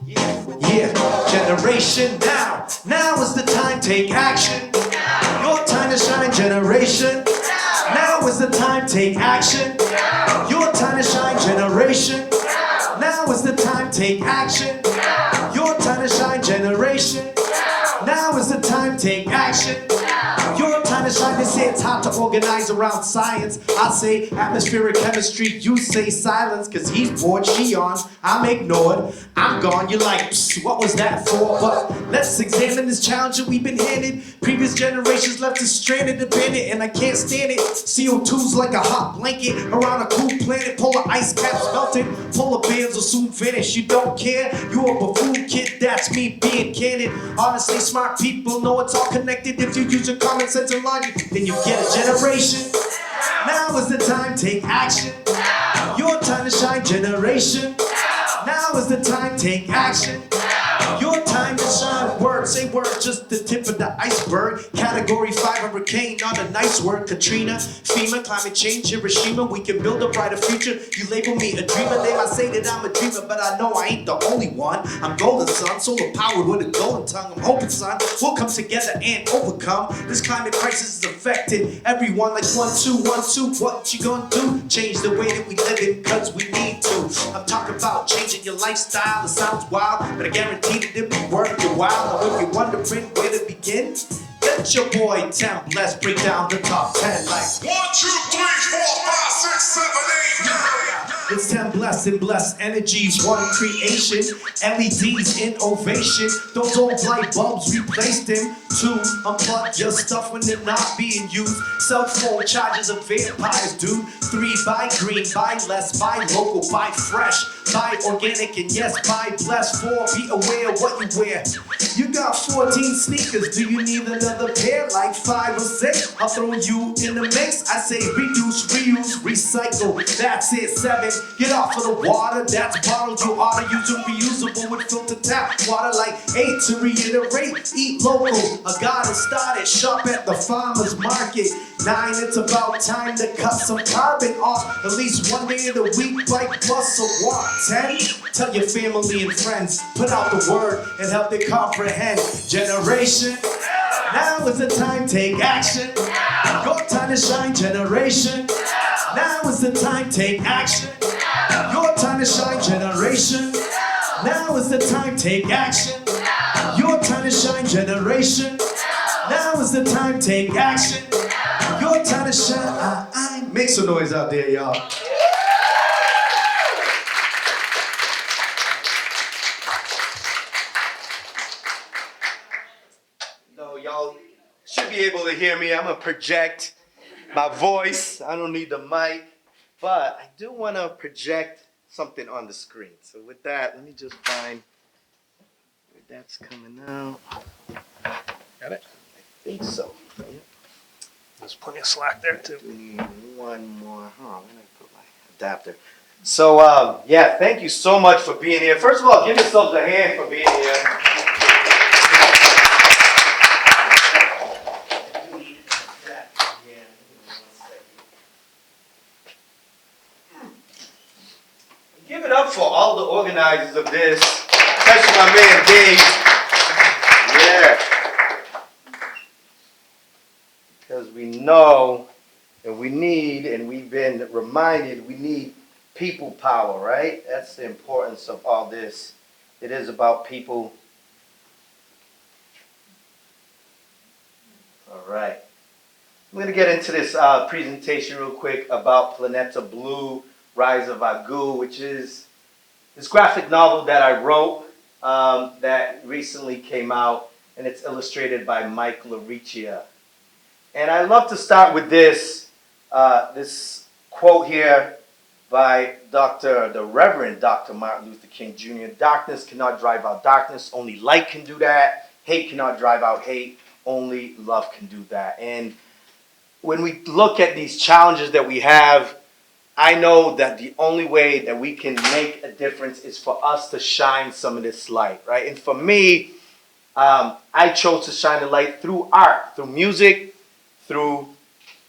Yeah, generation now. Now is the time, take action. Your time to shine, generation. Now is the time, take action. Your time to shine, generation. Now is the time, take action. Your time to shine, generation. Now is the time, take action. Your time to shine, they say it's hard to organize around science. I say atmospheric chemistry, you say silence. Cause he's bored, she on, I'm ignored. I'm gone, you're like, psst, what was that for? But let's examine this challenge that we've been handed. Previous generations left us stranded, abandoned, and I can't stand it. CO2's like a hot blanket around a cool planet. Polar ice caps melting, polar bears will soon vanish. You don't care, you're a buffoon kid, that's me being candid. Honestly, smart people know it's all connected. If you use your common sense and logic, then you get a generation. Now is the time, take action. Your time to shine, generation. Now is the time, take action. Your time to shine. Word, say word, just the tip of the iceberg. Category 5 hurricane, not a nice word. Katrina, FEMA, climate change, Hiroshima. We can build a brighter future. You label me a dreamer. They might say that I'm a dreamer, but I know I ain't the only one. I'm golden, son, solar powered with a golden tongue. I'm hoping, son, we'll come together and overcome. This climate crisis is affecting everyone like 1, 2, 1, 2. What you gonna do? Change the way that we live it, cause we need to. I'm talking about changing your lifestyle. It sounds wild, but I guarantee that it will worth your while. And if you're wondering where to begin, get your boy 10 Bless break down the top 10 like 1, 2, 3, 4, 5, 6, 7, 8. It's 10 Bless and Bless Energies, one creation. LEDs innovation. Those old light bulbs replaced them. 2, unplug your stuff when they're not being used. Cell phone charges of vampires, dude. 3, buy green, buy less, buy local, buy fresh, buy organic, and yes, buy blessed. 4, be aware of what you wear. You got 14 sneakers, do you need another pair? Like 5 or 6, I'll throw you in the mix. I say reduce, reuse, recycle, that's it. 7, get off of the water that's bottled. You ought to use a reusable with filter tap water. Like 8, to reiterate, eat local. I gotta start it, shop at the farmer's market. 9, it's about time to cut some carbon off. At least one day of the week, bike plus a walk. 10, tell your family and friends, put out the word and help they comprehend. Generation, now is the time, take action. Your time to shine, generation. Now is the time, take action. Your time to shine, generation. Now is the time, take action. Your time to shine, generation. Now is the time, take action. Your time to shine. Make some noise out there, y'all. No, y'all should be able to hear me. I'm gonna project my voice. I don't need the mic, but I do want to project something on the screen. So with that, let me just find where that's coming out. Got it? I think so. Yep. There's plenty of slack there too. We need one more. Oh, I'm gonna put my adapter. So yeah, thank you so much for being here. First of all, give yourselves a hand for being here. Give it up for all the organizers of this, especially my man Dave. Yeah. Because we know and we need, and we've been reminded, we need people power, right? That's the importance of all this. It is about people. All right. I'm going to get into this presentation real quick about Planeta Blue, Rise of Agu, which is this graphic novel that I wrote that recently came out, and it's illustrated by Mike Laricia. And I love to start with this quote here by the Reverend Dr. Martin Luther King Jr. Darkness cannot drive out darkness, only light can do that. Hate cannot drive out hate, only love can do that. And when we look at these challenges that we have, I know that the only way that we can make a difference is for us to shine some of this light, right? And for me, I chose to shine the light through art, through music, through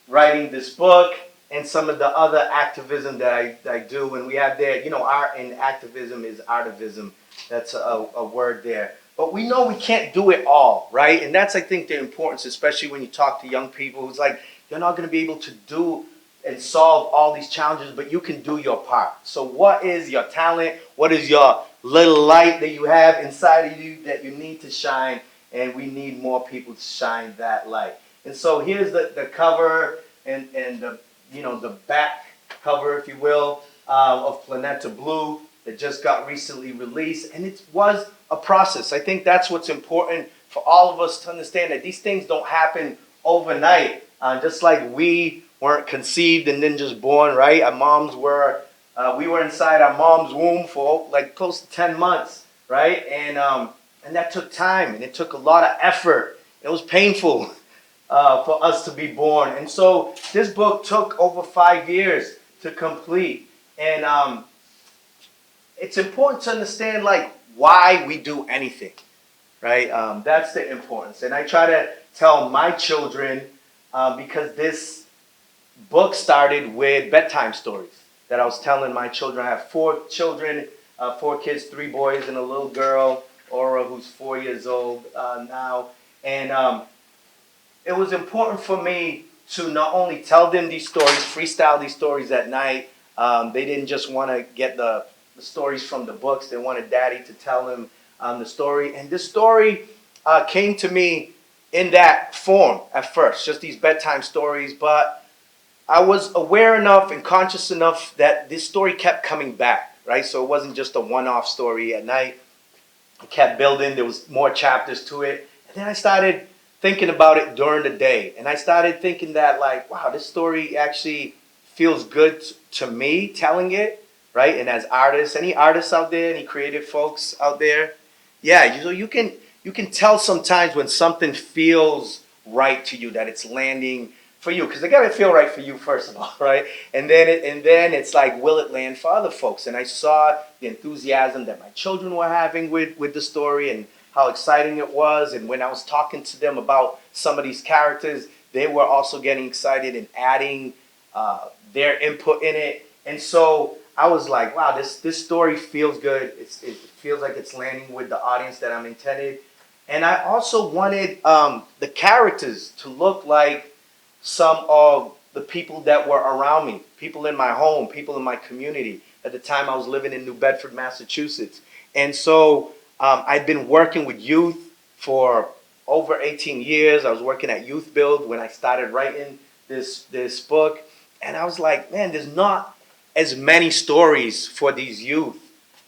writing this book, and some of the other activism that I do. And we have there, art and activism is artivism. That's a word there. But we know we can't do it all, right? And that's, I think, the importance, especially when you talk to young people who's like, you're not going to be able to do and solve all these challenges, but you can do your part. So what is your talent? What is your little light that you have inside of you that you need to shine? And we need more people to shine that light. And so here's the cover and the back cover, if you will, of Planeta Blue that just got recently released. And it was a process. I think that's what's important for all of us to understand, that these things don't happen overnight. Just like we weren't conceived and then just born, right? Our moms were, we were inside our mom's womb for like close to 10 months, right? And that took time, and it took a lot of effort. It was painful for us to be born. And so this book took over 5 years to complete. And it's important to understand like why we do anything, right? That's the importance. And I try to tell my children because this book started with bedtime stories that I was telling my children. I have 4 children, 4 kids, 3 boys and a little girl, Aura, who's 4 years old now. And it was important for me to not only tell them these stories, freestyle these stories at night. They didn't just want to get the stories from the books. They wanted Daddy to tell them the story. And this story came to me in that form at first, just these bedtime stories. But I was aware enough and conscious enough that this story kept coming back, right? So it wasn't just a one-off story at night. It kept building. There was more chapters to it. And then I started thinking about it during the day. And I started thinking that, like, wow, this story actually feels good to me telling it, right? And as artists, any artists out there, any creative folks out there, yeah, you can tell sometimes when something feels right to you, that it's landing for you, because they gotta feel right for you first of all, right? And then it's like, will it land for other folks? And I saw the enthusiasm that my children were having with the story and how exciting it was. And when I was talking to them about some of these characters, they were also getting excited and adding their input in it. And so I was like, wow, this story feels good. It feels like it's landing with the audience that I'm intended. And I also wanted the characters to look like some of the people that were around me, people in my home, people in my community. At the time, I was living in New Bedford, Massachusetts. And so I'd been working with youth for over 18 years. I was working at Youth Build when I started writing this book. And I was like, man, there's not as many stories for these youth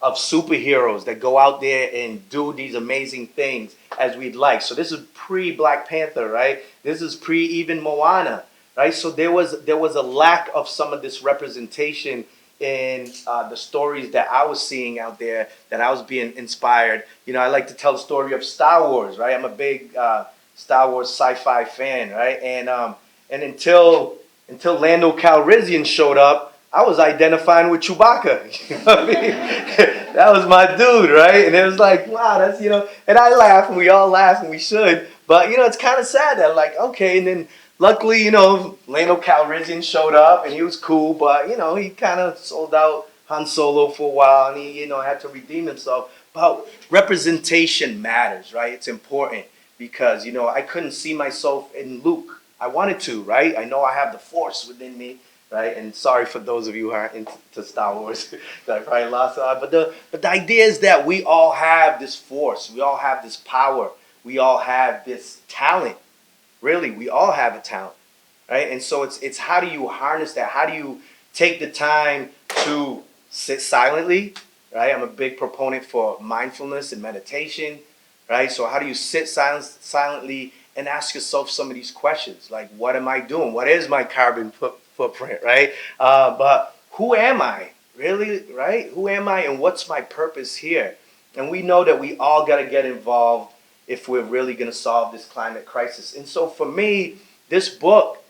of superheroes that go out there and do these amazing things as we'd like. So this is pre-Black Panther, right? This is pre even Moana, right? So there was a lack of some of this representation in the stories that I was seeing out there, that I was being inspired. You know, I like to tell the story of Star Wars, right? I'm a big Star Wars sci-fi fan, right? And until Lando Calrissian showed up, I was identifying with Chewbacca. You know what I mean? That was my dude, right? And it was like, wow, that's, you know, and I laugh, and we all laugh, and we should. But, you know, it's kind of sad that, like, okay, and then luckily, you know, Lando Calrissian showed up, and he was cool, but, you know, he kind of sold out Han Solo for a while, and he, you know, had to redeem himself. But representation matters, right? It's important because, you know, I couldn't see myself in Luke. I wanted to, right? I know I have the Force within me, right? And sorry for those of you who aren't into Star Wars that I probably lost out. But the idea is that we all have this force. We all have this power. We all have this talent. Really, we all have a talent, right? And so it's how do you harness that? How do you take the time to sit silently, right? I'm a big proponent for mindfulness and meditation, right? So how do you sit silently and ask yourself some of these questions, like, what am I doing? What is my carbon footprint, right? But who am I, really, right? Who am I, and what's my purpose here? And we know that we all got to get involved if we're really going to solve this climate crisis. And so for me, this book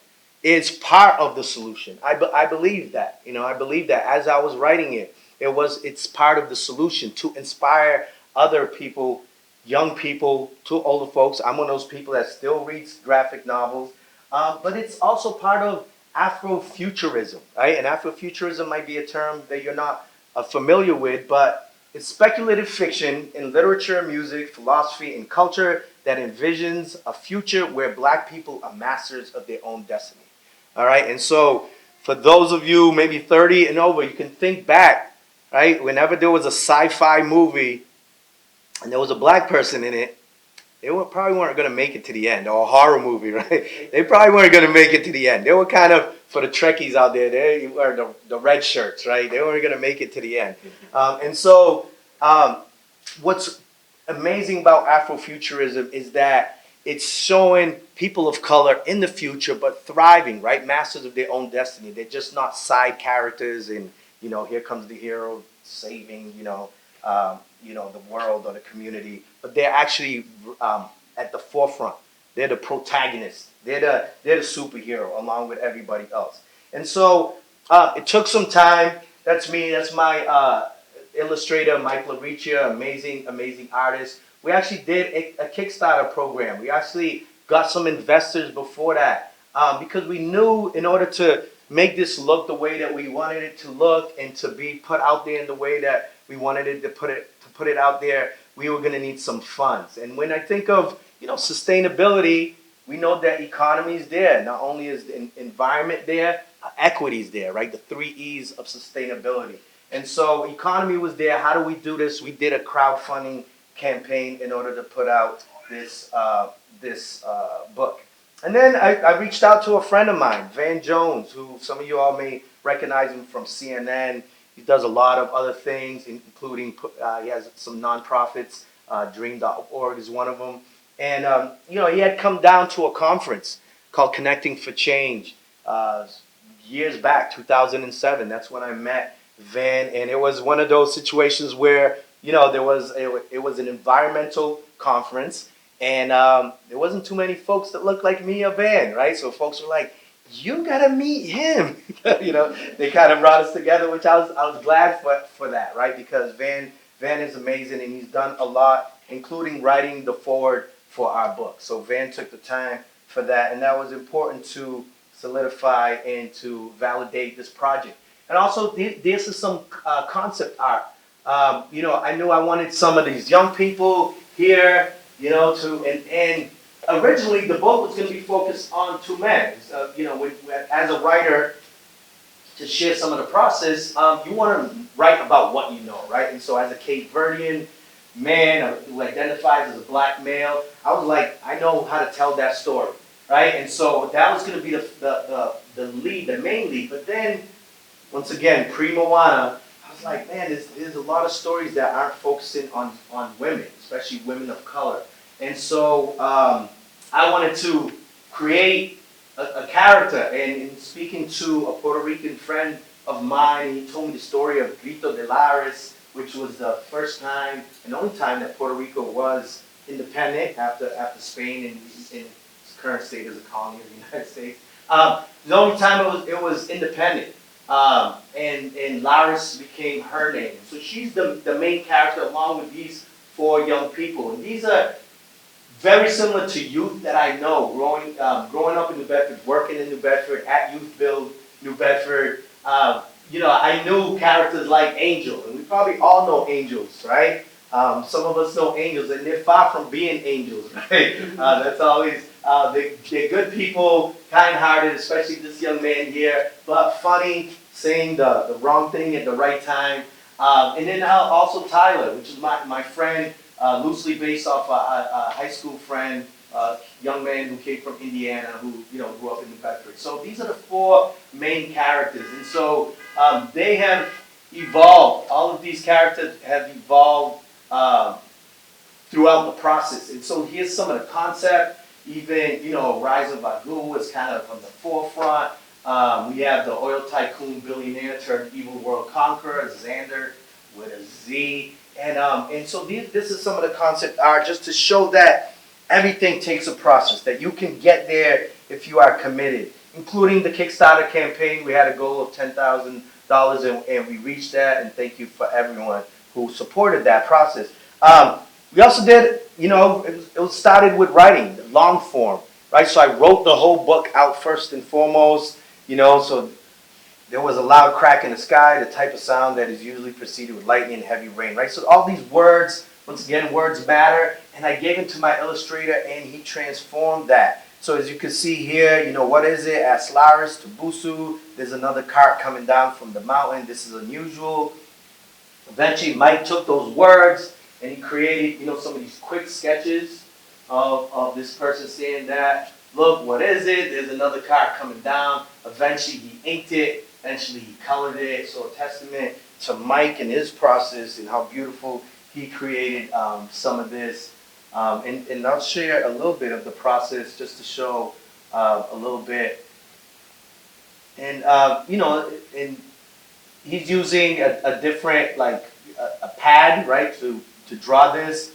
is part of the solution. I believe that, you know, I believe that as I was writing it, it's part of the solution to inspire other people, young people to older folks. I'm one of those people that still reads graphic novels, but it's also part of Afrofuturism, right? And Afrofuturism might be a term that you're not familiar with, but it's speculative fiction in literature, music, philosophy, and culture that envisions a future where Black people are masters of their own destiny. All right, and so for those of you maybe 30 and over, you can think back, right? Whenever there was a sci-fi movie and there was a Black person in it, they probably weren't going to make it to the end, or a horror movie, right? They probably weren't going to make it to the end. They were kind of, for the Trekkies out there, they were the red shirts, right? They weren't going to make it to the end. And so what's amazing about Afrofuturism is that it's showing people of color in the future, but thriving, right? Masters of their own destiny. They're just not side characters and, you know, here comes the hero saving, the world or the community, but they're actually at the forefront. They're the protagonists. They're the superhero along with everybody else. And so it took some time. That's me. That's my illustrator Mike LaRiccia, amazing artist. We actually did a Kickstarter program. We actually got some investors before that because we knew in order to make this look the way that we wanted it to look and to be put out there in the way that we wanted it to put it out there, we were going to need some funds. And when I think of sustainability, we know that economy is there. Not only is the environment there, equity is there, right? The 3 E's of sustainability. And so economy was there. How do we do this? We did a crowdfunding campaign in order to put out this book. And then I reached out to a friend of mine, Van Jones, who some of you all may recognize him from CNN. He does a lot of other things, including he has some nonprofits. Dream.org is one of them. And he had come down to a conference called Connecting for Change years back, 2007. That's when I met Van, and it was one of those situations where it was an environmental conference, and there wasn't too many folks that looked like me or Van, right? So folks were like, "You gotta meet him," They kind of brought us together, which I was glad for that, right? Because Van is amazing, and he's done a lot, including writing the foreword for our book. So Van took the time for that, and that was important to solidify and to validate this project. And also, this is some concept art. I knew I wanted some of these young people here, and originally the book was going to be focused on 2 men. As a writer, to share some of the process, you want to write about what you know, right? And so as a Cape Verdean man who identifies as a black male, I was like, I know how to tell that story, right? And so that was going to be the lead, the main lead. But then, once again, pre-Moana, I was like, man, there's a lot of stories that aren't focusing on women, especially women of color. And so I wanted to create a character. And in speaking to a Puerto Rican friend of mine, he told me the story of Grito de Lares, which was the first time and only time that Puerto Rico was independent after Spain and in its current state as a colony of the United States. The only time it was independent. And Laris became her name. So she's the main character along with these 4 young people. And these are very similar to youth that I know, growing up in New Bedford, working in New Bedford, at Youth Build New Bedford. I knew characters like Angel, and we probably all know angels, right? Some of us know angels, and they're far from being angels, right? That's always, they're good people, kind-hearted, especially this young man here, but funny, saying the wrong thing at the right time. And then also Tyler, which is my friend, loosely based off a high school friend, young man who came from Indiana, who grew up in New Bedford. So these are the 4 main characters, and so they have evolved. All of these characters have evolved throughout the process. And so here's some of the concept. Even Rise of Agu is kind of on the forefront. We have the oil tycoon billionaire turned evil world conqueror, Xander with a Z. And so this is some of the concept art just to show that everything takes a process, that you can get there if you are committed, including the Kickstarter campaign. We had a goal of $10,000 and we reached that, and thank you for everyone who supported that process. We also did, it was started with writing, long form, right? So I wrote the whole book out first and foremost, so there was a loud crack in the sky, the type of sound that is usually preceded with lightning and heavy rain, right? So all these words, once again, words matter, and I gave it to my illustrator, and he transformed that. So as you can see here, what is it? Aslaris to Busu. There's another cart coming down from the mountain. This is unusual. Eventually, Mike took those words, and he created, some of these quick sketches of this person saying that. Look, what is it? There's another cart coming down. Eventually, he inked it. Eventually, he colored it. So a testament to Mike and his process and how beautiful he created some of this. And I'll share a little bit of the process just to show a little bit. And, and he's using a different, like a pad, right, to draw this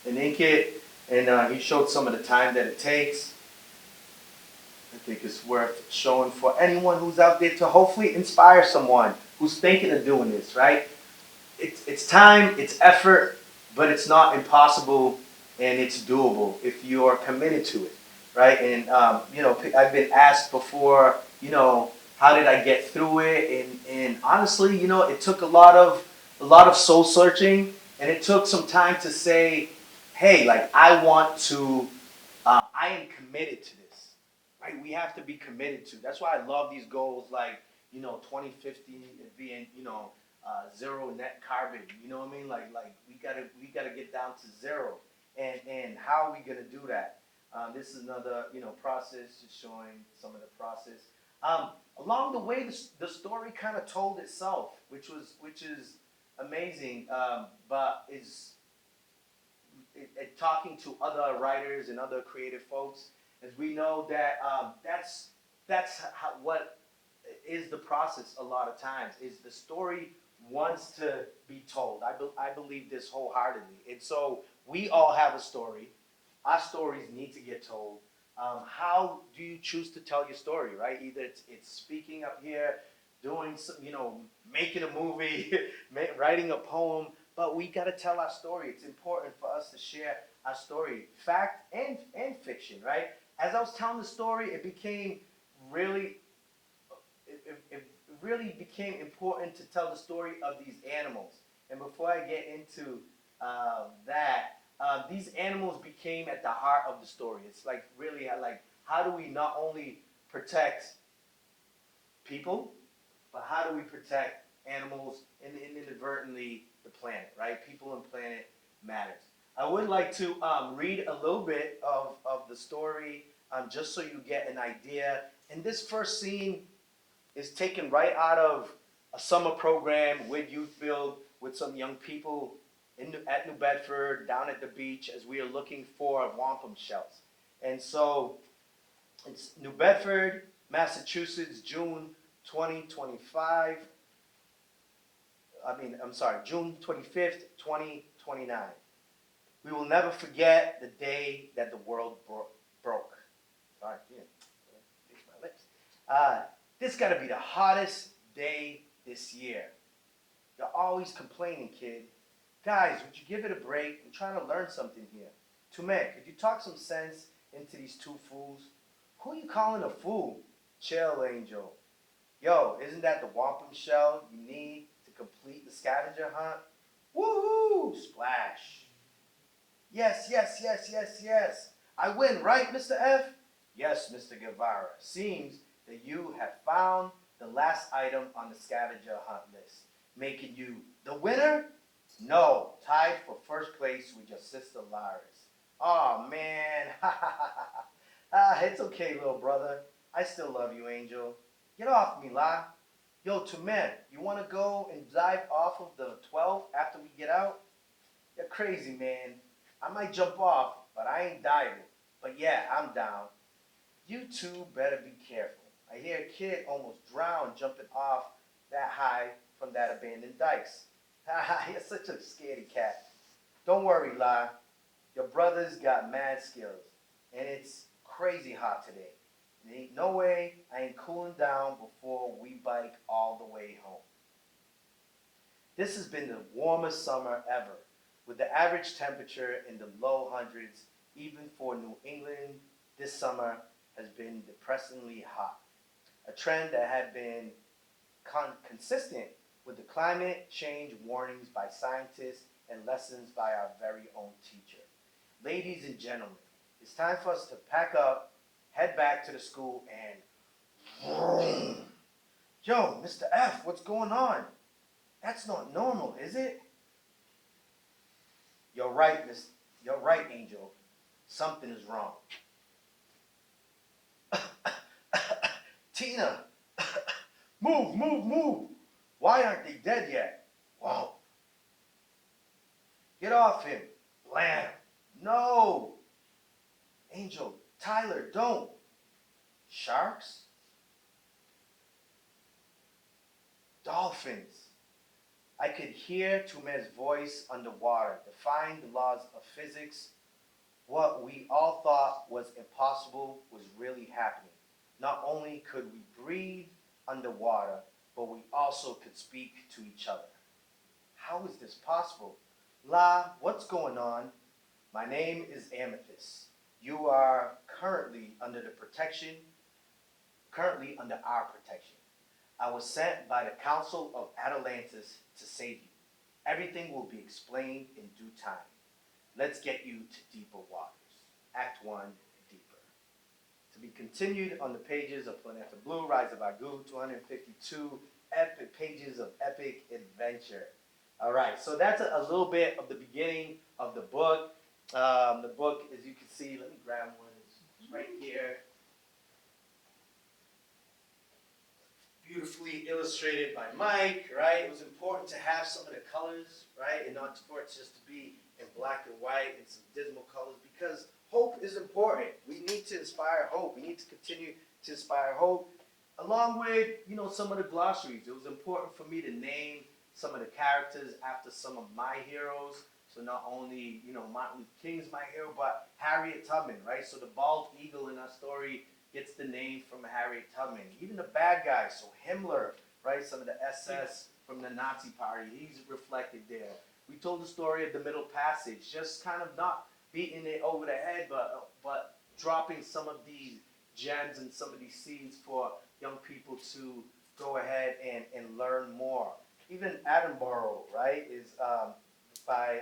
and ink it. And he showed some of the time that it takes. I think it's worth showing for anyone who's out there to hopefully inspire someone who's thinking of doing this, right? it's time, it's effort, but it's not impossible, and it's doable if you are committed to it, right? And I've been asked before, how did I get through it? And honestly, it took a lot of soul searching, and it took some time to say, hey, like I am committed to this, right? We have to be committed to. That's why I love these goals, like 2050 being zero net carbon. You know what I mean? Like we gotta get down to zero. And how are we gonna do that? This is another process, just showing some of the process. Along the way, the story kind of told itself, which is amazing. But is talking to other writers and other creative folks, as we know that that's what is the process. A lot of times is the story wants to be told. I believe this wholeheartedly, and so we all have a story. Our stories need to get told. How do you choose to tell your story, right? Either it's speaking up here, doing some, making a movie, writing a poem, but we got to tell our story. It's important for us to share our story, fact and fiction, right? As I was telling the story, it became really it really became important to tell the story of these animals. And before I get into these animals became at the heart of the story. It's like really like how do we not only protect people, but how do we protect animals and inadvertently the planet, right? People and planet matters. I would like to read a little bit of the story just so you get an idea. And this first scene is taken right out of a summer program with Youthfield with some young people at New Bedford, down at the beach, as we are looking for wampum shells. And so it's New Bedford, Massachusetts, June 2025. I'm sorry, June 25th, 2029. We will never forget the day that the world broke. Sorry, yeah, fix my lips. This got to be the hottest day this year. You're always complaining, kid. Guys, would you give it a break? I'm trying to learn something here. Tumek, could you talk some sense into these two fools? Who are you calling a fool? Chill, Angel. Yo, isn't that the wampum shell you need to complete the scavenger hunt? Woohoo! Splash. Yes, yes, yes, yes, yes. I win, right, Mr. F? Yes, Mr. Guevara. Seems that you have found the last item on the scavenger hunt list, making you the winner? No, tied for first place with your sister Laris. Oh man, it's okay, little brother. I still love you, Angel. Get off me, La. Yo, Tumen, you want to go and dive off of the 12 after we get out? You're crazy, man. I might jump off, but I ain't diving. But yeah, I'm down. You two better be careful. I hear a kid almost drowned jumping off that high from that abandoned dikes. You're such a scaredy cat. Don't worry, La. Your brother's got mad skills, and it's crazy hot today. There ain't no way I ain't cooling down before we bike all the way home. This has been the warmest summer ever, with the average temperature in the low hundreds. Even for New England, this summer has been depressingly hot, a trend that had been consistent with the climate change warnings by scientists and lessons by our very own teacher. Ladies and gentlemen, it's time for us to pack up, head back to the school, and yo, Mr. F, what's going on? That's not normal, is it? You're right, Miss. You're right, Angel. Something is wrong. Tina, move, move, move. Why aren't they dead yet? Whoa. Get off him. Blam. No. Angel, Tyler, don't. Sharks? Dolphins. I could hear Tumet's voice underwater, defying the laws of physics. What we all thought was impossible was really happening. Not only could we breathe underwater, but we also could speak to each other. How is this possible? La, what's going on? My name is Amethyst. You are currently under our protection. I was sent by the Council of Atalantis to save you. Everything will be explained in due time. Let's get you to deeper waters. Act 1, Deeper. To be continued on the pages of Planeta Blue, Rise of Agu, 252 epic pages of epic adventure. All right, so that's a little bit of the beginning of the book. The book, as you can see, let me grab one, it's right here. Beautifully illustrated by Mike, right? It was important to have some of the colors, right? And not for it just to be in black and white and some dismal colors, because hope is important. We need to inspire hope. We need to continue to inspire hope. Along with, some of the glossaries. It was important for me to name some of the characters after some of my heroes. So not only, Martin Luther King's my hero, but Harriet Tubman, right? So the bald eagle in our story gets the name from Harriet Tubman. Even the bad guys, so Himmler, right? Some of the SS from the Nazi party, he's reflected there. We told the story of the Middle Passage, just kind of not beating it over the head, but dropping some of these gems and some of these seeds for young people to go ahead and learn more. Even Attenborough, right, is by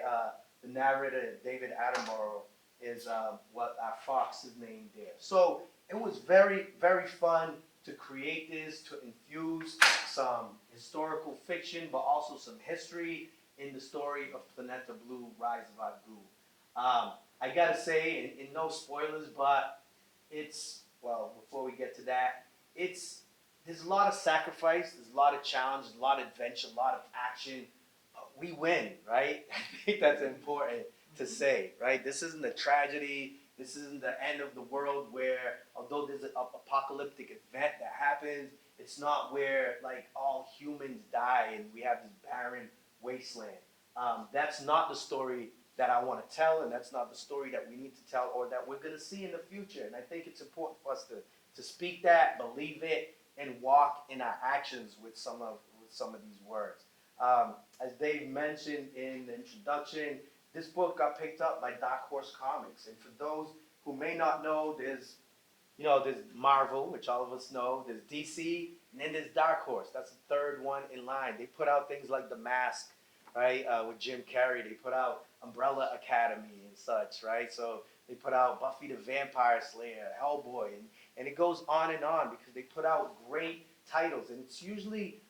the narrator David Attenborough, is what our fox is named there. So it was very, very fun to create this, to infuse some historical fiction, but also some history in the story of Planeta Blue, Rise of Agu. I gotta say, and no spoilers, but before we get to that, there's a lot of sacrifice, there's a lot of challenge, there's a lot of adventure, a lot of action. We win, right? I think that's important to say, right? This isn't a tragedy. This isn't the end of the world where, although there's an apocalyptic event that happens, it's not where like all humans die and we have this barren wasteland. That's not the story that I want to tell, and that's not the story that we need to tell or that we're going to see in the future. And I think it's important for us to speak that, believe it, and walk in our actions with some of these words. As Dave mentioned in the introduction, this book got picked up by Dark Horse Comics. And for those who may not know, there's Marvel, which all of us know, there's DC, and then there's Dark Horse. That's the third one in line. They put out things like The Mask, right, with Jim Carrey. They put out Umbrella Academy and such, right? So they put out Buffy the Vampire Slayer, Hellboy, and it goes on because they put out great titles. And it's usually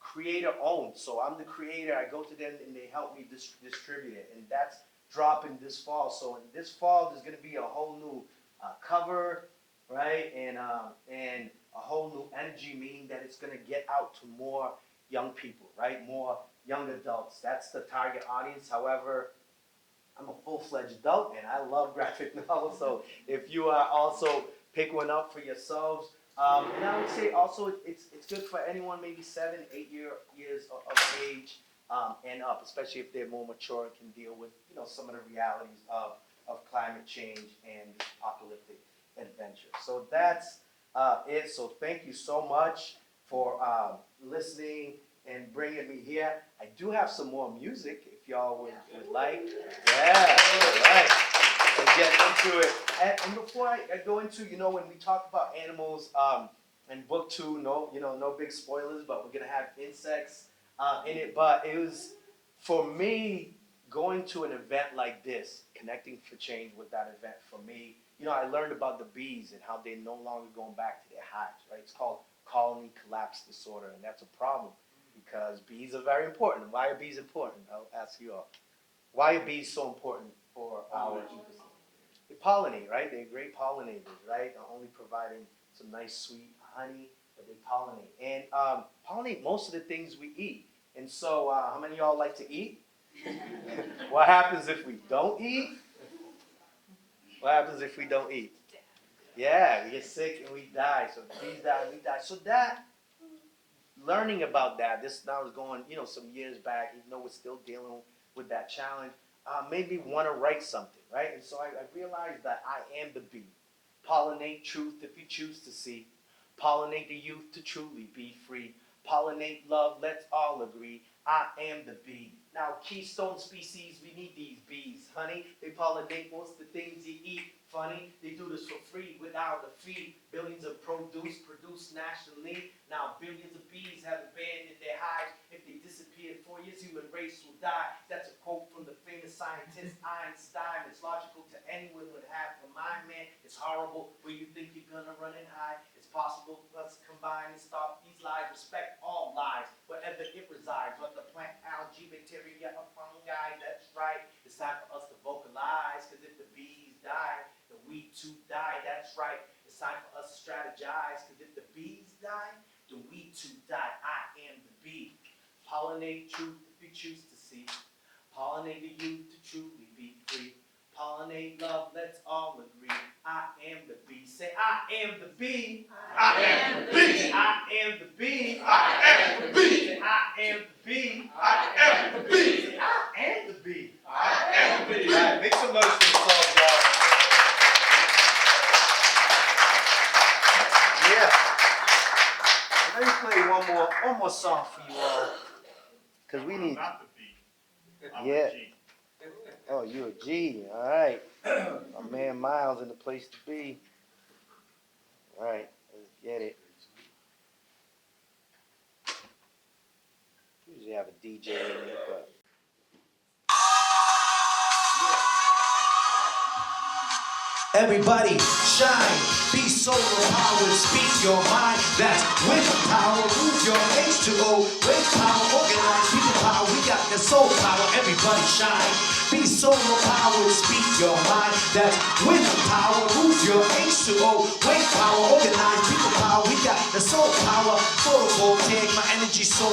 creator owned. So I'm the creator, I go to them and they help me distribute it. And that's dropping this fall. So in this fall, there's going to be a whole new cover, right? And a whole new energy, meaning that it's going to get out to more young people, right? More young adults. That's the target audience. However, I'm a full-fledged adult and I love graphic novels. So if you are also pick one up for yourselves. And I would say also it's good for anyone maybe 7, 8 years of age and up, especially if they're more mature and can deal with some of the realities of climate change and apocalyptic adventure. So that's it. So thank you so much for listening and bringing me here. I do have some more music if y'all would like. Yeah, all right. Let's get into it. And before I go into, when we talk about animals in book 2, no big spoilers, but we're gonna have insects in it. But it was, for me, going to an event like this, connecting for change with that event for me. I learned about the bees and how they're no longer going back to their hives, right? It's called colony collapse disorder, and that's a problem because bees are very important. Why are bees important? I'll ask you all. Why are bees so important for our ecosystem? They pollinate, right? They're great pollinators, right? Not only providing some nice sweet honey, but they pollinate. And pollinate most of the things we eat. And so, how many of y'all like to eat? What happens if we don't eat? What happens if we don't eat? Yeah, we get sick and we die. So the bees die and we die. So learning about that, this now is going, some years back, even though we're still dealing with that challenge, made me want to write something, right? And so I realized that I am the bee. Pollinate truth if you choose to see. Pollinate the youth to truly be free. Pollinate love, let's all agree. I am the bee. Now, keystone species, we need these bees, honey. They pollinate most of the things you eat. Funny, they do this for free without a fee. Billions of produce produced nationally. Now, billions of bees have abandoned their hives. If they disappear in 4 years, human race will die. That's a quote from the famous scientist Einstein. It's logical to anyone would have a mind, man. It's horrible when you think you're gonna run and hide. It's possible. Let's combine and stop these lies. Respect all lives, wherever it resides. Whether plant, algae, bacteria, or fungi. That's right. It's time for us to vocalize. Cause if the bees die, then we too die. That's right. It's time for us to strategize. Cause if the bees die, then we too die. I am the bee. Pollinate truth if you choose to see. Pollinate the youth to truly be free. Pollinate love, let's all agree. I am the bee. Say, I am the bee. I am the bee. I am the bee. I am the bee. Say, I am the bee. I am the bee. Say, I am the bee. I am the bee. All right, make some noise for yourselves, y'all. Yeah. Let me play one more song for you all. Cause we need. Not the bee. I'm Yeah. the G. Oh, you a G. All right. My man Miles in the place to be. All right, let's get it. Usually have a DJ in there, but. Everybody shine, be solar powered, speak your mind. That's wind power, move your H2O. Wind power, organize, people power. We got the soul power. Everybody shine, be solar powered, speak your mind. That's wind power, move your H2O. Wind power, organize, people power. We got the soul power. Photovoltaic, my energy so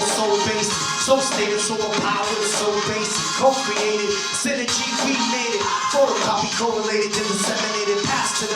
basic, so stated, so powered, so basic, co-created, synergy, we made it. Photocopy, correlated, and disseminated. Pass to the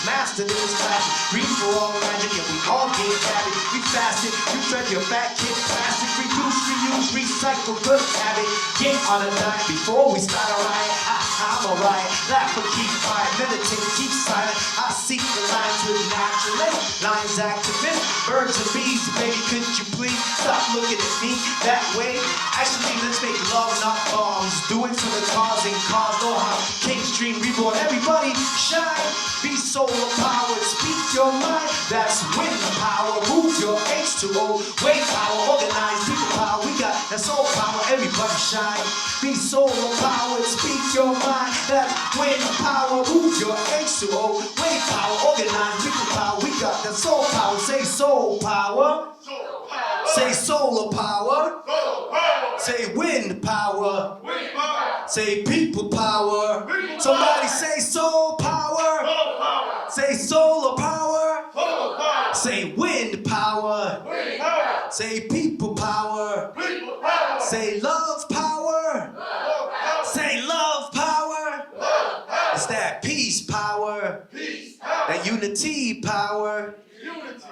master in this class. Read for all magic, and we all get habit. We fasted, you fed your fat kid plastic. Reduce, reuse, recycle, good habit. Get on a diet before we start a riot. I'm a riot, laugh or keep quiet, meditate, keep silent. I seek the lines with natural lines activist, birds and bees. Baby, could you please stop looking at me that way? Actually, let's make love, not bombs. Do it for the cause and cause no harm. King's dream reborn, everybody shine. Be solar powered, speak your mind. That's wind power, move your H2O. Wave power, organize, people power. We got that soul power, everybody shine. Be solar powered, speak your mind. That's wind power, move your H2O. Wave power, organize, people power. We got that soul power. Say soul power. Soul power. Say solar power. Soul power. Say wind power. Wind power. Say people power. People Somebody power. say soul power. Soul power. Say solar power. Soul power. Say wind power. Wind power. Say people power. People power. Say love power. Love power. Say love power. Love power. It's that peace power. Peace power. That unity power. Unity.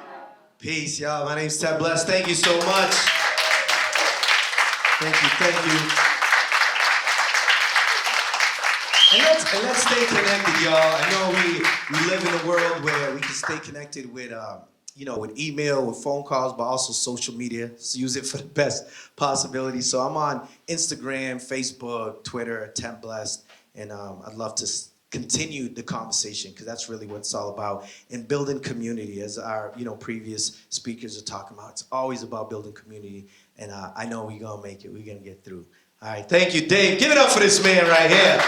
Peace, y'all. My name's Ted Bless. Thank you so much. Thank you. And let's stay connected, y'all. I know we live in a world where we can stay connected with with email, with phone calls, but also social media. So use it for the best possibility. So I'm on Instagram, Facebook, Twitter, Ted Blessed, and I'd love to continue the conversation because that's really what it's all about. And building community, as our previous speakers are talking about. It's always about building community, and I know we're gonna make it. We're gonna get through. All right, thank you, Dave. Give it up for this man right here.